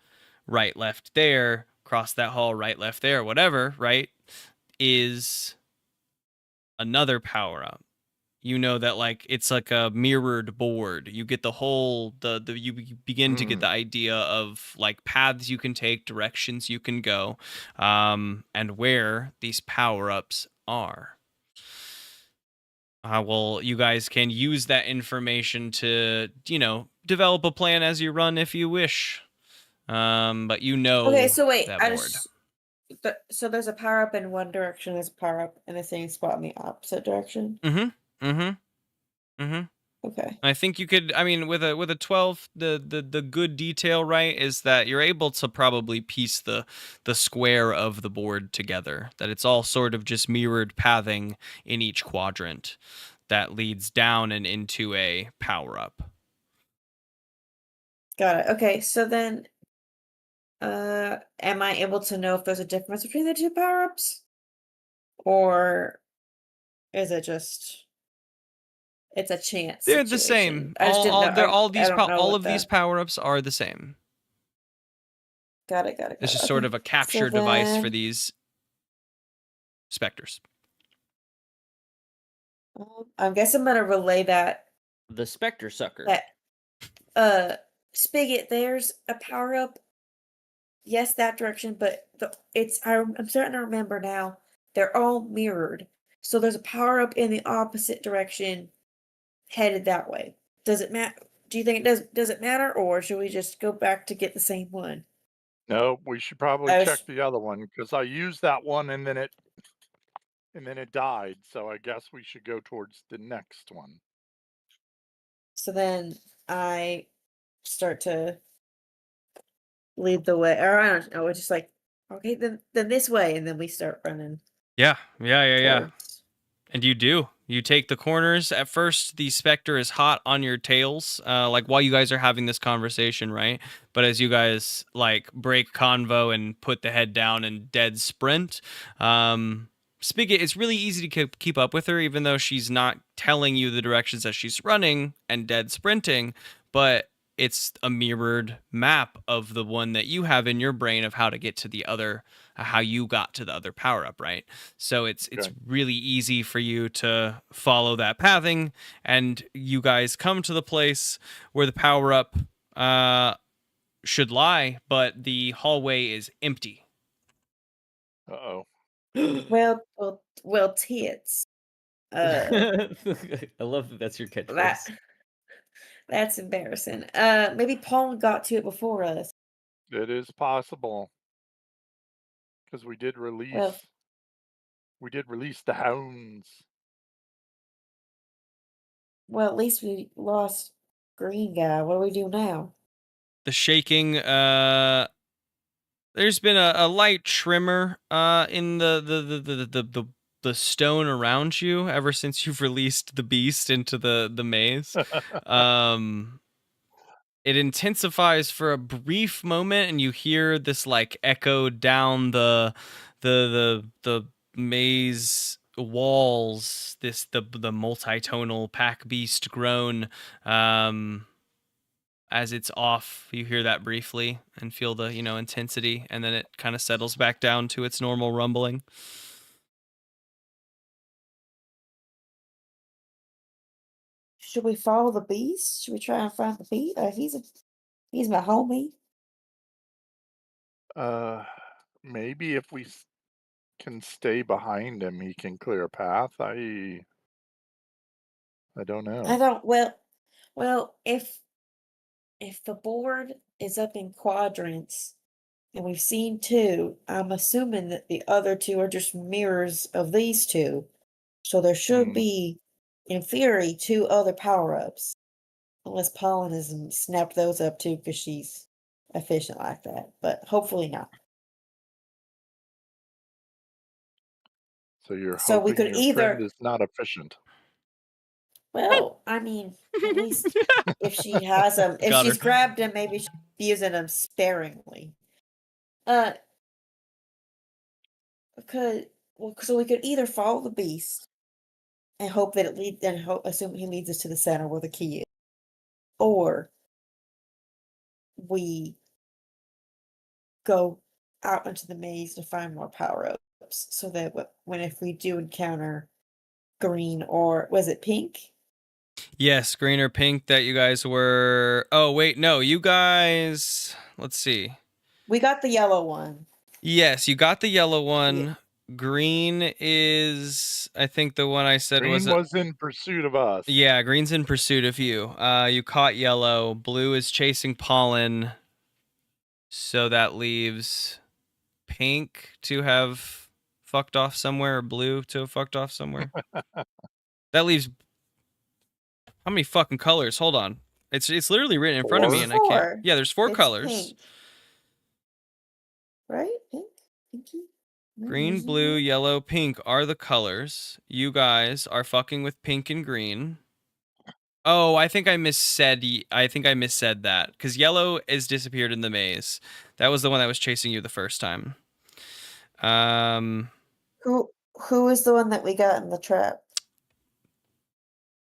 right, left there, cross that hall, right, left there, whatever, right, is another power up. you know that like it's like a mirrored board. You get the whole you begin to get the idea of like paths you can take, directions you can go, and where these power-ups are. Well, you guys can use that information to, develop a plan as you run if you wish. But Okay, so wait, that board. So there's a power up in one direction, there's a power up in the same spot in the opposite direction. Okay. I think you could. I mean, with a 12, the good detail, right, is that you're able to probably piece the square of the board together. That it's all sort of just mirrored pathing in each quadrant that leads down and into a power up. Got it. Okay, so then, am I able to know if there's a difference between the two power ups, or is it just? It's a chance. They're the same. All of these power-ups are the same. Got it. It's just sort of a capture device for these specters. I guess I'm gonna relay that. The specter sucker. Spigot, there's a power-up. Yes, that direction, but I'm starting to remember now. They're all mirrored. So there's a power-up in the opposite direction headed that way. Does it matter? Do you think does it matter, or should we just go back to get the same one? No, we should probably check the other one, because I used that one and then it died. So I guess we should go towards the next one. So then I start to lead the way, or I don't know. It's just like, okay, then this way, and then we start running. Yeah. And you do. You take the corners. At first, the specter is hot on your tails, like while you guys are having this conversation, right? But as you guys like break convo and put the head down and dead sprint, Spigot, it's really easy to keep up with her, even though she's not telling you the directions that she's running and dead sprinting, but it's a mirrored map of the one that you have in your brain of how to get to the other, how you got to the other power up, right? So it's really easy for you to follow that pathing, and you guys come to the place where the power up should lie, but the hallway is empty. Uh-oh. Well, tits. I love that that's your catchphrase. That's embarrassing. Maybe Paul got to it before us. It is possible, because we did release the hounds. Well, at least we lost Green Guy. What do we do now? The shaking, there's been a light tremor in the stone around you ever since you've released the beast into the maze. It intensifies for a brief moment, and you hear this like echo down the maze walls. The multi-tonal pack beast groan. As it's off, you hear that briefly and feel the intensity, and then it kind of settles back down to its normal rumbling. Should we follow the beast? Should we try and find the beast? He's my homie. Maybe if we can stay behind him, he can clear a path. I don't know. I don't. Well, if the board is up in quadrants, and we've seen two, I'm assuming that the other two are just mirrors of these two. So there should be, in theory, two other power-ups. Unless Pollen has snapped those up too, because she's efficient like that. But hopefully not. So you're So we hoping could your friend is not efficient. Well, I mean, at least if she has them, if she's grabbed them, maybe she's using them sparingly. So we could either follow the beast and hope that it leads, and assume he leads us to the center where the key is, or we go out into the maze to find more power ups, so that if we do encounter green or was it pink? Yes, green or pink that you guys were. Oh, wait, no, you guys. Let's see. We got the yellow one. Yes, you got the yellow one. Yeah. Green is, I think the one I said Green was in pursuit of us. Yeah, green's in pursuit of you. You caught yellow. Blue is chasing pollen. So that leaves pink to have fucked off somewhere, or blue to have fucked off somewhere. That leaves how many fucking colors? Hold on. It's literally written in front of me and I can't. Yeah, there's 4 It's colors. pink. Right? Pink? Pinky? Green, blue, yellow, pink are the colors. You guys are fucking with pink and green. Oh, I think I missaid that because yellow is disappeared in the maze. That was the one that was chasing you the first time. Who is the one that we got in the trap?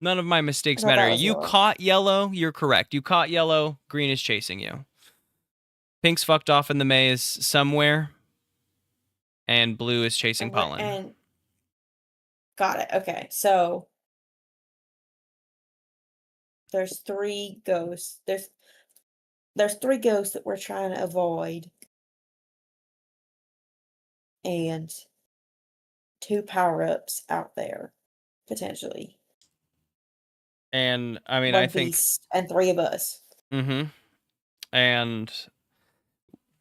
None of my mistakes matter. You caught yellow. You're correct. You caught yellow. Green is chasing you. Pink's fucked off in the maze somewhere. And blue is chasing pollen. And got it. Okay. So there's 3 ghosts. There's 3 ghosts that we're trying to avoid. And 2 power-ups out there, potentially. And I mean, 1 I think, beast and 3 of us. Mm-hmm. And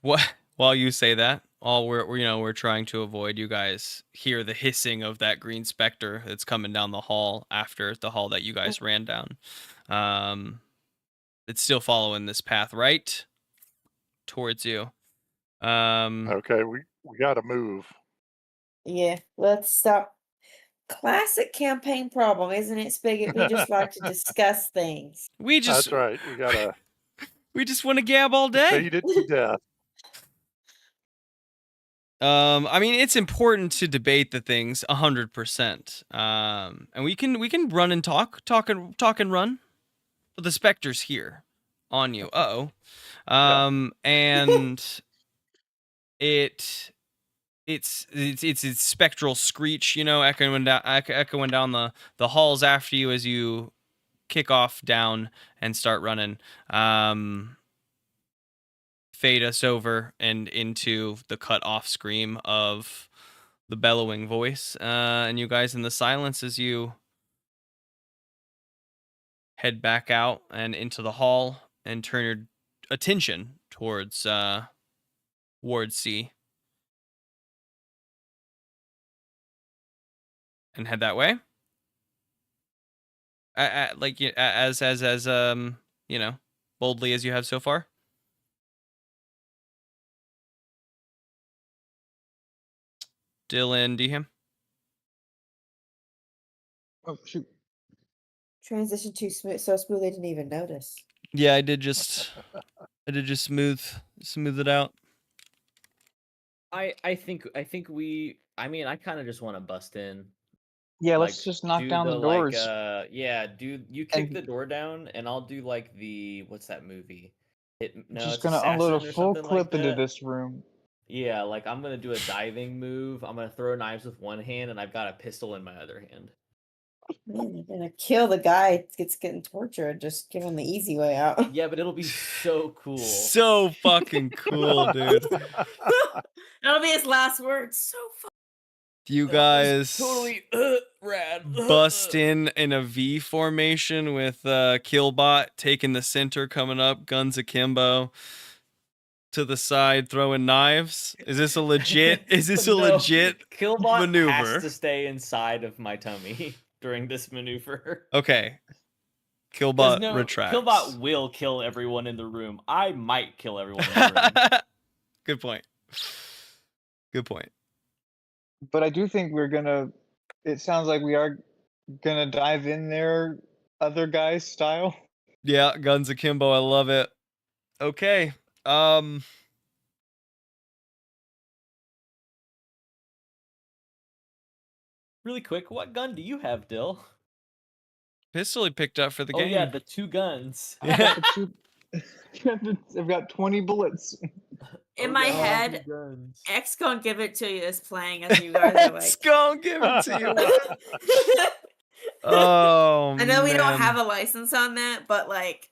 while you say that, all we're trying to avoid, you guys hear the hissing of that green specter that's coming down the hall after the hall that you guys ran down. It's still following this path right towards you. Okay, we got to move. Yeah, let's stop. Classic campaign problem, isn't it, Spigot? We just like to discuss things. That's right. We gotta. We just want to gab all day. Beat it to death. I mean, it's important to debate the things 100%. And we can run and talk and run. But the specter's here on you. And it's spectral screech, echoing down the halls after you as you kick off down and start running. Fade us over and into the cut off scream of the bellowing voice, and you guys in the silence as you head back out and into the hall and turn your attention towards Ward C and head that way. Boldly as you have so far. Dill and DHAM. Oh shoot! Transition too smooth, so smooth they didn't even notice. Yeah, I did just smooth it out. I think we. I mean, I kind of just want to bust in. Yeah, let's just knock down the doors. You kick the door down, and I'll do like what's that movie? Just gonna unload a full clip into this room. Yeah, like I'm gonna do a diving move. I'm gonna throw knives with one hand, and I've got a pistol in my other hand. Man, you're gonna kill the guy that's getting tortured. Just give him the easy way out. Yeah, but it'll be so cool. So fucking cool, dude. That'll be his last words. So fun. You guys totally rad. Bust in a V formation with Killbot taking the center, coming up, guns akimbo. To the side, throwing knives. Is this a legit? Killbot maneuver? Has to stay inside of my tummy during this maneuver. Okay. Killbot retracts. Killbot will kill everyone in the room. I might kill everyone in the room. Good point. But I do think it sounds like we are gonna dive in there, other guys style. Yeah, guns akimbo. I love it. Okay. Really quick, what gun do you have, Dill? Pistol he picked up for the game. Oh yeah, the 2 guns. Yeah. I've got 20 bullets. in my yeah, head, guns. X gonna give it to you is playing as you guys are like. X gonna give it to you. Oh, I know we don't man. have a license on that, but like,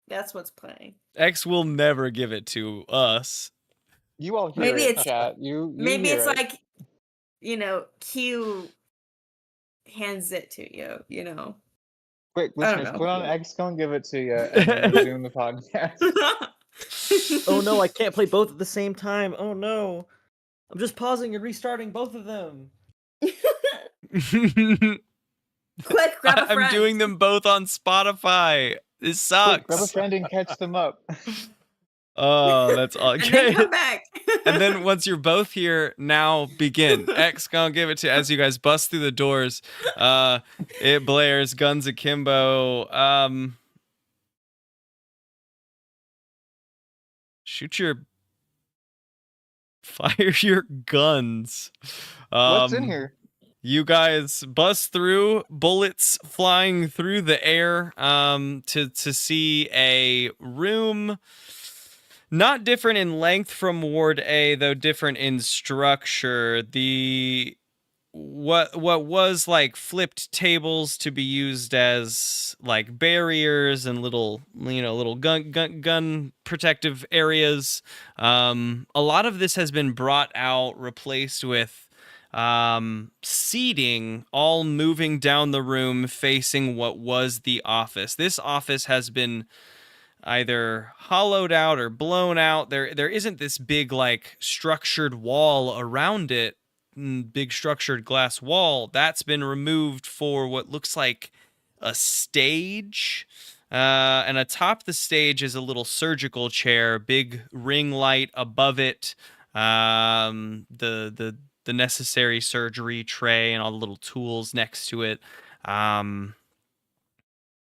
that's what's playing. X will never give it to us. You all hear Maybe it, it's- chat. You Maybe hear it's it. like, Q hands it to you, Quick, I don't listeners, know. put on X gonna give it to you, and then resume the podcast. Oh no, I can't play both at the same time. Oh no. I'm just pausing and restarting both of them. Quick, grab a friend. I'm doing them both on Spotify. This sucks. Quick, grab a friend and catch them up. Oh, that's all. And then come back. And then once you're both here, now begin. X gonna give it to as you guys bust through the doors. It blares, guns akimbo. Fire your guns. What's in here? You guys bust through, bullets flying through the air, to see a room. Not different in length from Ward A, though different in structure. What was like flipped tables to be used as like barriers and little gun protective areas. A lot of this has been brought out, replaced with seating, all moving down the room facing what was the office. This office has been either hollowed out or blown out. There isn't this big like structured wall around it, big structured glass wall. That's been removed for what looks like a stage. And atop the stage is a little surgical chair, big ring light above it, the necessary surgery tray and all the little tools next to it.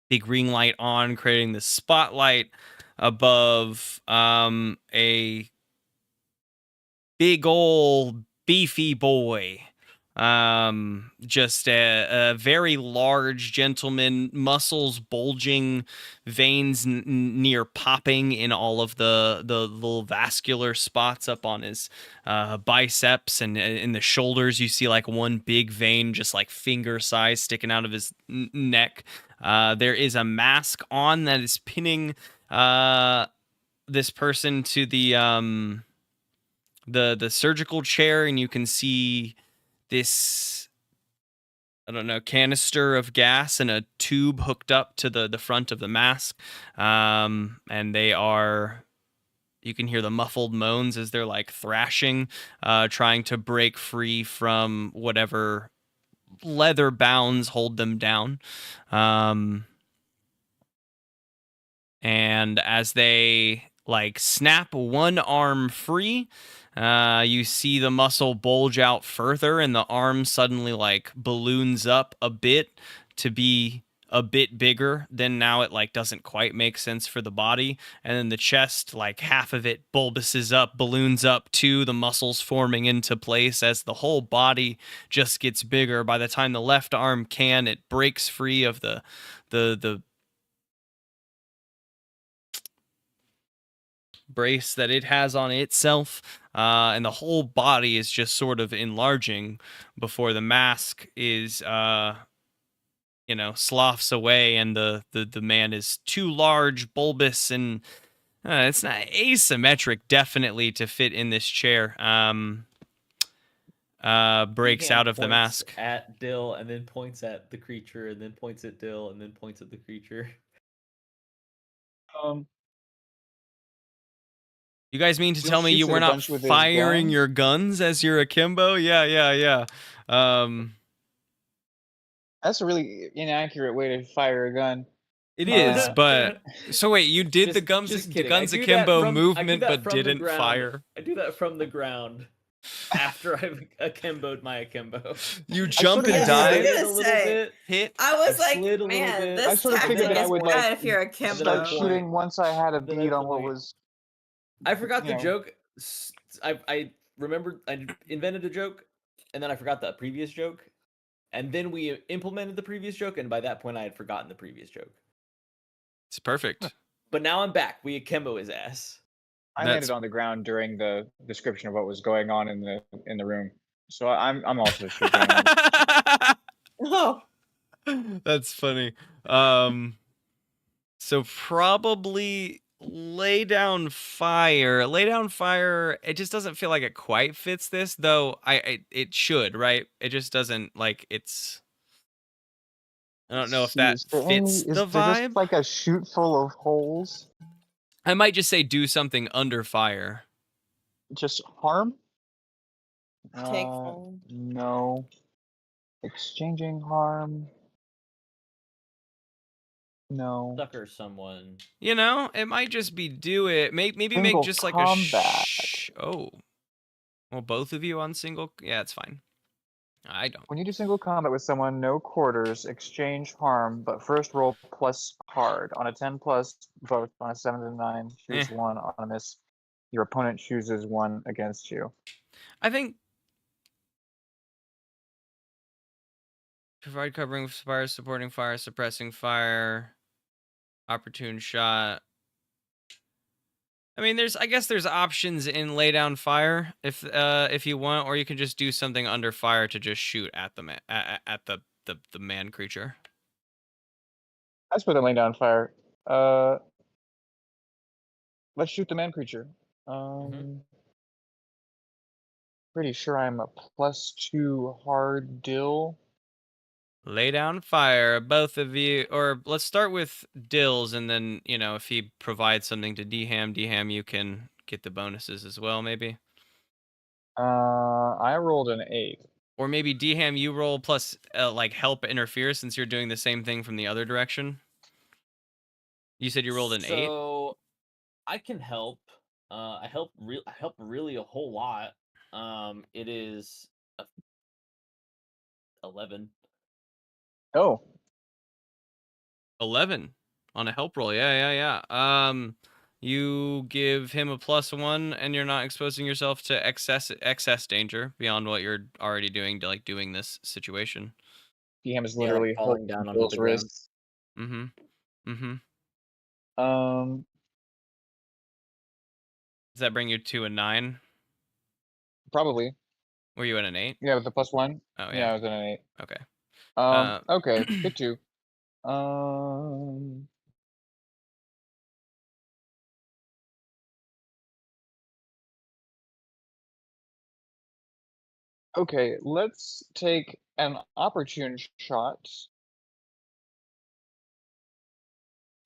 Big ring light on, creating the spotlight above a big old beefy boy. Just a very large gentleman, muscles bulging, veins near popping in all of the little vascular spots up on his biceps, and in the shoulders you see like one big vein just like finger size sticking out of his neck. There is a mask on that is pinning this person to the surgical chair, and you can see this, I don't know, canister of gas and a tube hooked up to the front of the mask. And you can hear the muffled moans as they're like thrashing, trying to break free from whatever leather bounds hold them down. And as they like snap one arm free, you see the muscle bulge out further, and the arm suddenly like balloons up a bit to be a bit bigger. Then now it like doesn't quite make sense for the body, and then the chest, like half of it bulbouses up, balloons up too, the muscles forming into place as the whole body just gets bigger. By the time the left arm it breaks free of the brace that it has on itself, and the whole body is just sort of enlarging before the mask is sloughs away, and the man is too large, bulbous, and it's not asymmetric definitely to fit in this chair. Breaks out of the mask at Dill, and then points at the creature, and then points at Dill, and then points at the creature. You guys mean to tell me you were not firing your guns as you're akimbo? Yeah. That's a really inaccurate way to fire a gun. It is, but so wait, you did the guns akimbo movement, but didn't fire. I do that from the ground after I've akimboed my akimbo. You jump and dive a little bit. Hit. I was like, man, this tactic is bad if you're akimbo. Start shooting once I had a beat on what was. I forgot the joke. I remembered I invented a joke, and then I forgot the previous joke, and then we implemented the previous joke, and by that point I had forgotten the previous joke. It's perfect. But now I'm back. We akimbo his ass. I landed on the ground during the description of what was going on in the room, so I'm also shooting. Oh, That's funny. So probably lay down fire. Lay down fire. It just doesn't feel like it quite fits this, though. It should, right? It just doesn't like it's. I don't know if that fits the Is there just vibe. like a chute full of holes? I might just say do something under fire. Just harm? take full. No. Exchanging harm? No. Sucker someone. You know, it might just be do it. Maybe make Single just like combat. Oh. Well, both of you on single. Yeah, it's fine. I don't. When you do single combat with someone, no quarters, exchange harm, but first roll plus hard. On a 10 plus vote, on a 7 to 9, choose one. On a miss, your opponent chooses one against you. I think provide covering with fire, supporting fire, suppressing fire, opportune shot. I mean, I guess there's options in lay down fire if you want, or you can just do something under fire to just shoot at the man at the man creature. That's for the laying down fire. Let's shoot the man creature. Pretty sure I'm a +2 hard Dill. Lay down fire, both of you, or let's start with Dills, and then if he provides something to DHAM, you can get the bonuses as well, maybe. I rolled an 8. Or maybe DHAM, you roll plus like help interfere since you're doing the same thing from the other direction. You said you rolled an 8. So I can help. I help really a whole lot. It is 11. Oh. 11 on a help roll. Yeah. You give him a +1, and you're not exposing yourself to excess danger beyond what you're already doing to doing this situation. DM is literally falling down onto the ground. Mm-hmm. Does Does that bring you to a 9? Probably. Were you at an 8? Yeah, with the +1. Oh yeah, I was at an 8. Okay. Okay, good too. Okay, let's take an opportune shot.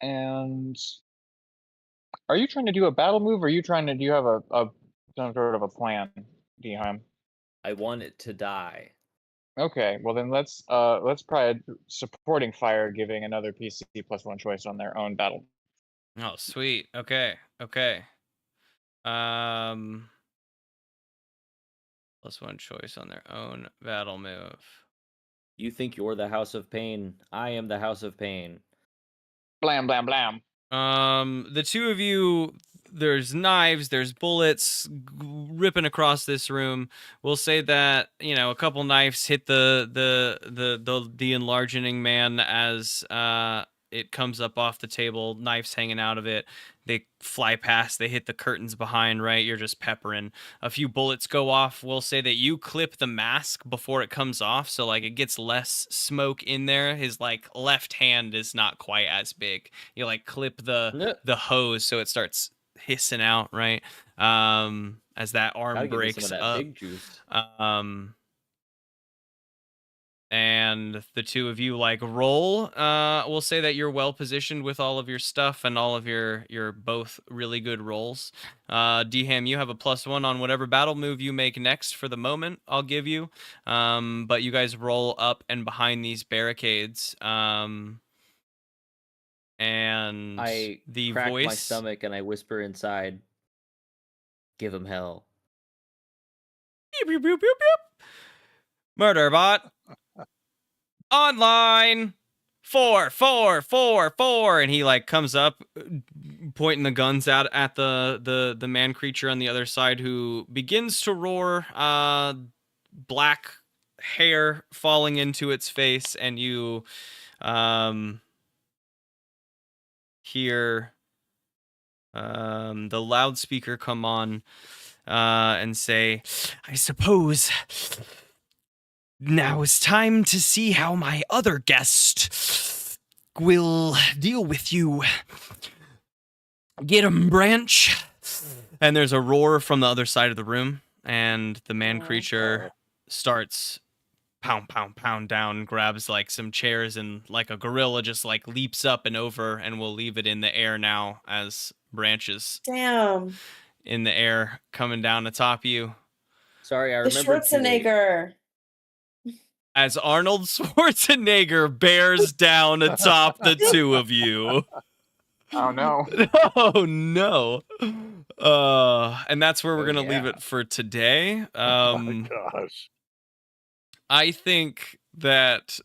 And are you trying to do a battle move, or are you trying to do you have a some sort of a plan, DHAM? I want it to die. Okay, well then let's try supporting fire, giving another PC +1 choice on their own battle. Oh, sweet. Okay. +1 choice on their own battle move. You think you're the House of Pain? I am the House of Pain. Blam blam blam. The two of you, there's knives, there's bullets ripping across this room. We'll say that a couple knives hit the enlarging man as it comes up off the table, knives hanging out of it. They fly past, they hit the curtains behind, right? You're just peppering. A few bullets go off. We'll say that you clip the mask before it comes off, so it gets less smoke in there. His left hand is not quite as big. You clip the hose so it starts hissing out, right? As that arm breaks some of that up. big juice. And the two of you roll. We'll say that you're well positioned with all of your stuff and all of your both really good rolls. DHAM, you have a +1 on whatever battle move you make next for the moment. I'll give you. But you guys roll up and behind these barricades. And I the crack voice. my stomach and I whisper inside, "Give him hell." Beep, beep, beep, beep, beep. Murder bot. Online 4 4 4 4, and he comes up pointing the guns out at the man creature on the other side, who begins to roar, black hair falling into its face, and you hear The loudspeaker come on and say, I suppose now is time to see how my other guest will deal with you. Get him, Branch. And there's a roar from the other side of the room, and the man creature starts pound, pound, pound down, grabs like some chairs, and like a gorilla just like leaps up and over, and we'll leave it in the air now as branches in the air coming down atop you. Sorry, I The remembered too late. Schwarzenegger. As Arnold Schwarzenegger bears down atop the two of you. Oh no. Oh no. And that's where we're gonna leave it for today. Oh my gosh. I think that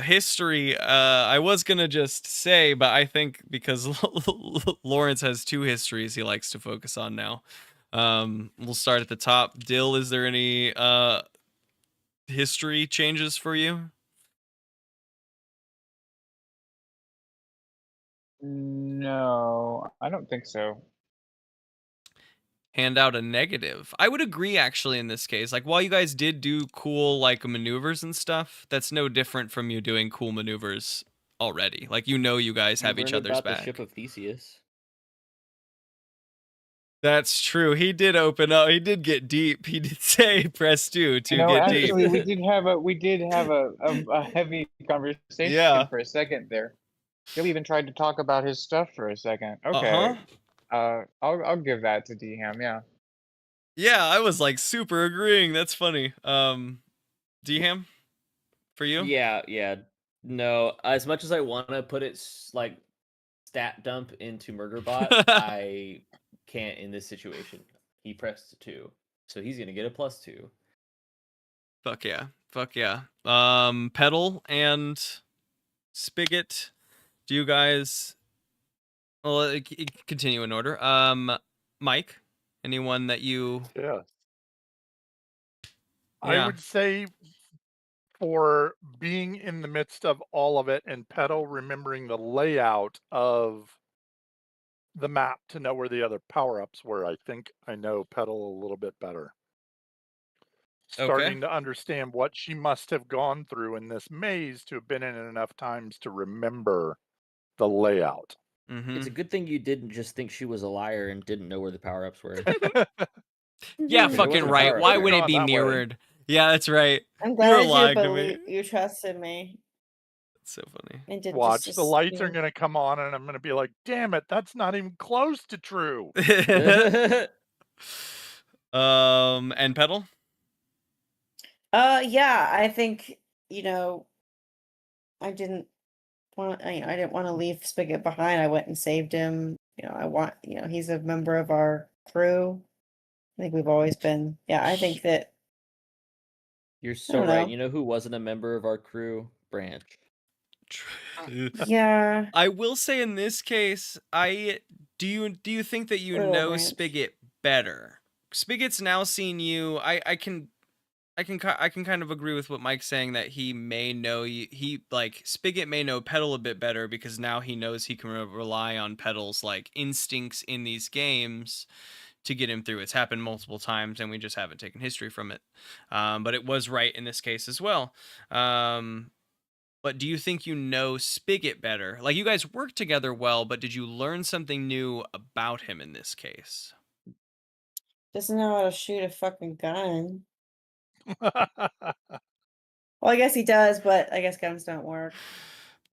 history, I was gonna just say, but I think because Lawrence has 2 histories he likes to focus on now. We'll start at the top. Dill, is there any history changes for you? No, I don't think so. Hand out a negative. I would agree, actually, in this case. Like, while you guys did do cool, like, maneuvers and stuff, that's no different from you doing cool maneuvers already. Like, you guys have each other's back. The ship of Theseus. That's true. He did open up. He did get deep. He did say press 2 to get actually, deep. we did have a heavy conversation for a second there. He'll even tried to talk about his stuff for a second. Okay. I'll give that to DHAM, yeah. Yeah, I was like super agreeing. That's funny. DHAM, for you? Yeah. No, as much as I want to put it like stat dump into Murderbot, I can't in this situation. He pressed 2, so he's gonna get a +2. Fuck yeah. Petal and Spigot, do you guys... Well, continue in order. Mike, anyone that you... Yeah. I would say for being in the midst of all of it and Petal remembering the layout of the map to know where the other power-ups were, I think I know Petal a little bit better. Starting to understand what she must have gone through in this maze to have been in it enough times to remember the layout. It's a good thing you didn't just think she was a liar and didn't know where the power-ups were. Yeah, fucking right. Why would it be mirrored? Yeah, that's right. I'm glad you trusted me. That's so funny. Watch, the lights are going to come on and I'm going to be like, damn it, that's not even close to true. And Petal? Yeah, I think, I didn't want to leave Spigot behind. I went and saved him. He's a member of our crew. I think we've always been. Yeah, I think that. You're so right. You know who wasn't a member of our crew? Branch. Yeah. I will say in this case, do you think that you know Branch. Spigot better? Spigot's now seen you. I can kind of agree with what Mike's saying, that he may know you. Spigot may know Petal a bit better because now he knows he can rely on Petal's like instincts in these games to get him through. It's happened multiple times and we just haven't taken history from it. But it was right in this case as well. But do you think you know Spigot better? Like, you guys work together well, but did you learn something new about him in this case? Doesn't know how to shoot a fucking gun. Well, I guess he does, but I guess guns don't work.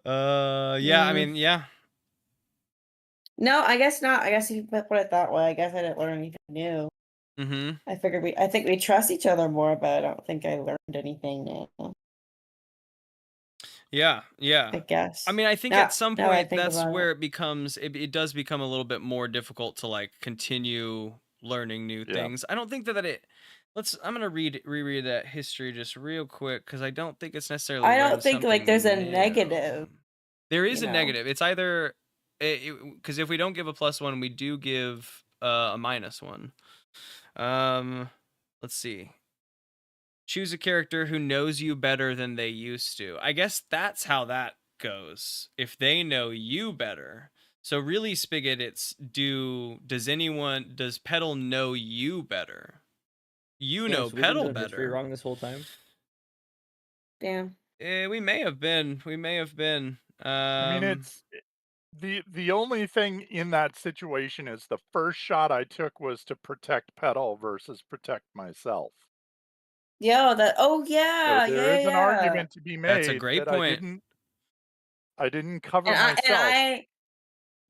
Yeah, I mean, yeah. No, I guess not. I guess if you put it that way, I guess I didn't learn anything new. I think we trust each other more, but I don't think I learned anything new. Yeah. I guess. I mean, I think at some point that's where it does become a little bit more difficult to like continue learning new things. I don't think that I'm gonna reread that history just real quick because I don't think it's necessarily. I don't think like there's a negative. There is a negative. It's either because if we don't give a +1, we do give a -1. Let's see. Choose a character who knows you better than they used to. I guess that's how that goes. If they know you better. So really, Spigot, it's does Petal know you better? You know so we've been Petal doing history better. wrong this whole time. Damn. We may have been. I mean, it's the only thing in that situation is the first shot I took was to protect Petal versus protect myself. Yeah, So there is an argument to be made That's a great that point. I didn't cover and myself.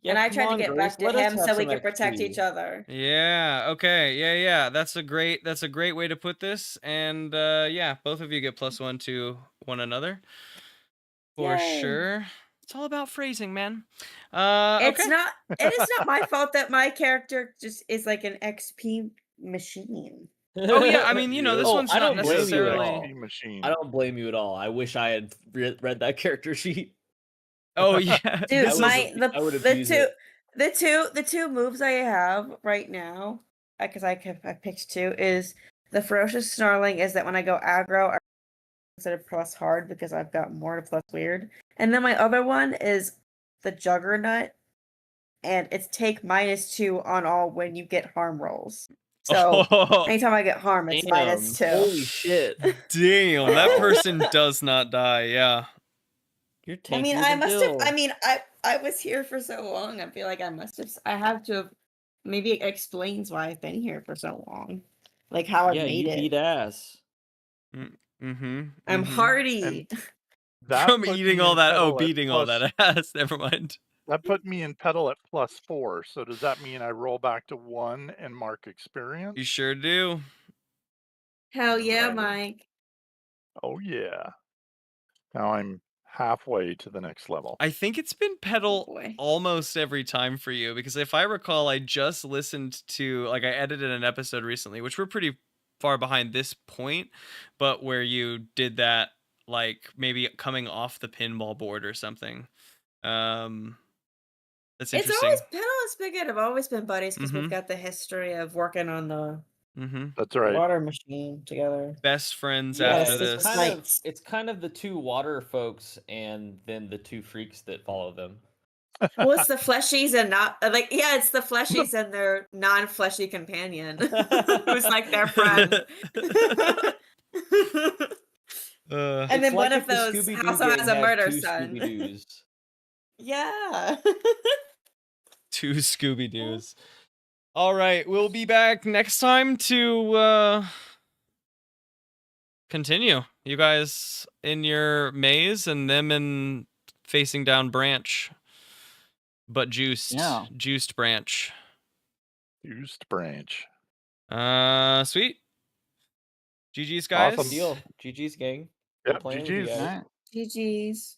I tried to get back to him so we could protect each other. Yeah, okay. Yeah. That's a great way to put this. And yeah, both of you get +1 to one another. For Yay. sure. It's all about phrasing, man. It Okay. is not my fault that my character just is like an XP machine. Oh yeah, I mean, this one's I not don't blame you at necessarily. all. Machine. I don't blame you at all. I wish I had read that character sheet. Oh yeah, dude, the two moves I have right now, because I picked 2, is the ferocious snarling is that when I go aggro, instead of plus hard because I've got more to plus weird, and then my other one is the juggernaut, and it's take -2 on all when you get harm rolls. So anytime I get harm, it's -2. Holy shit! Damn, that person does not die. Yeah. You're I mean, tankier than Dill. I was here for so long. I feel like I have to have, maybe it explains why I've been here for so long. Like how I've made it. Beat ass. I'm hardy. From eating all that, beating all that ass. Never mind. That put me in Petal at +4. So does that mean I roll back to 1 and mark experience? You sure do. Hell yeah, Mike. Oh yeah. Now I'm halfway to the next level. I think it's been Petal almost every time for you, because if I recall, I just listened to, like, I edited an episode recently, which we're pretty far behind this point, but where you did that, like, maybe coming off the pinball board or something. That's interesting. It's always Petal and Spigot have always been buddies because we've got the history of working on the That's right. water machine together. Best friends after this. It's kind of the 2 water folks and then the 2 freaks that follow them. Well, it's the fleshies and not like it's the fleshies and their non-fleshy companion who's like their friend. And then one of those also has a murder son. Yeah. 2 Scooby-Doos. All right, we'll be back next time to continue. You guys in your maze and them in facing down branch. But juiced. Yeah. Juiced branch. Juiced branch. Sweet. GG's, guys. Awesome deal. GG's, gang. Yep, GG's. GG's.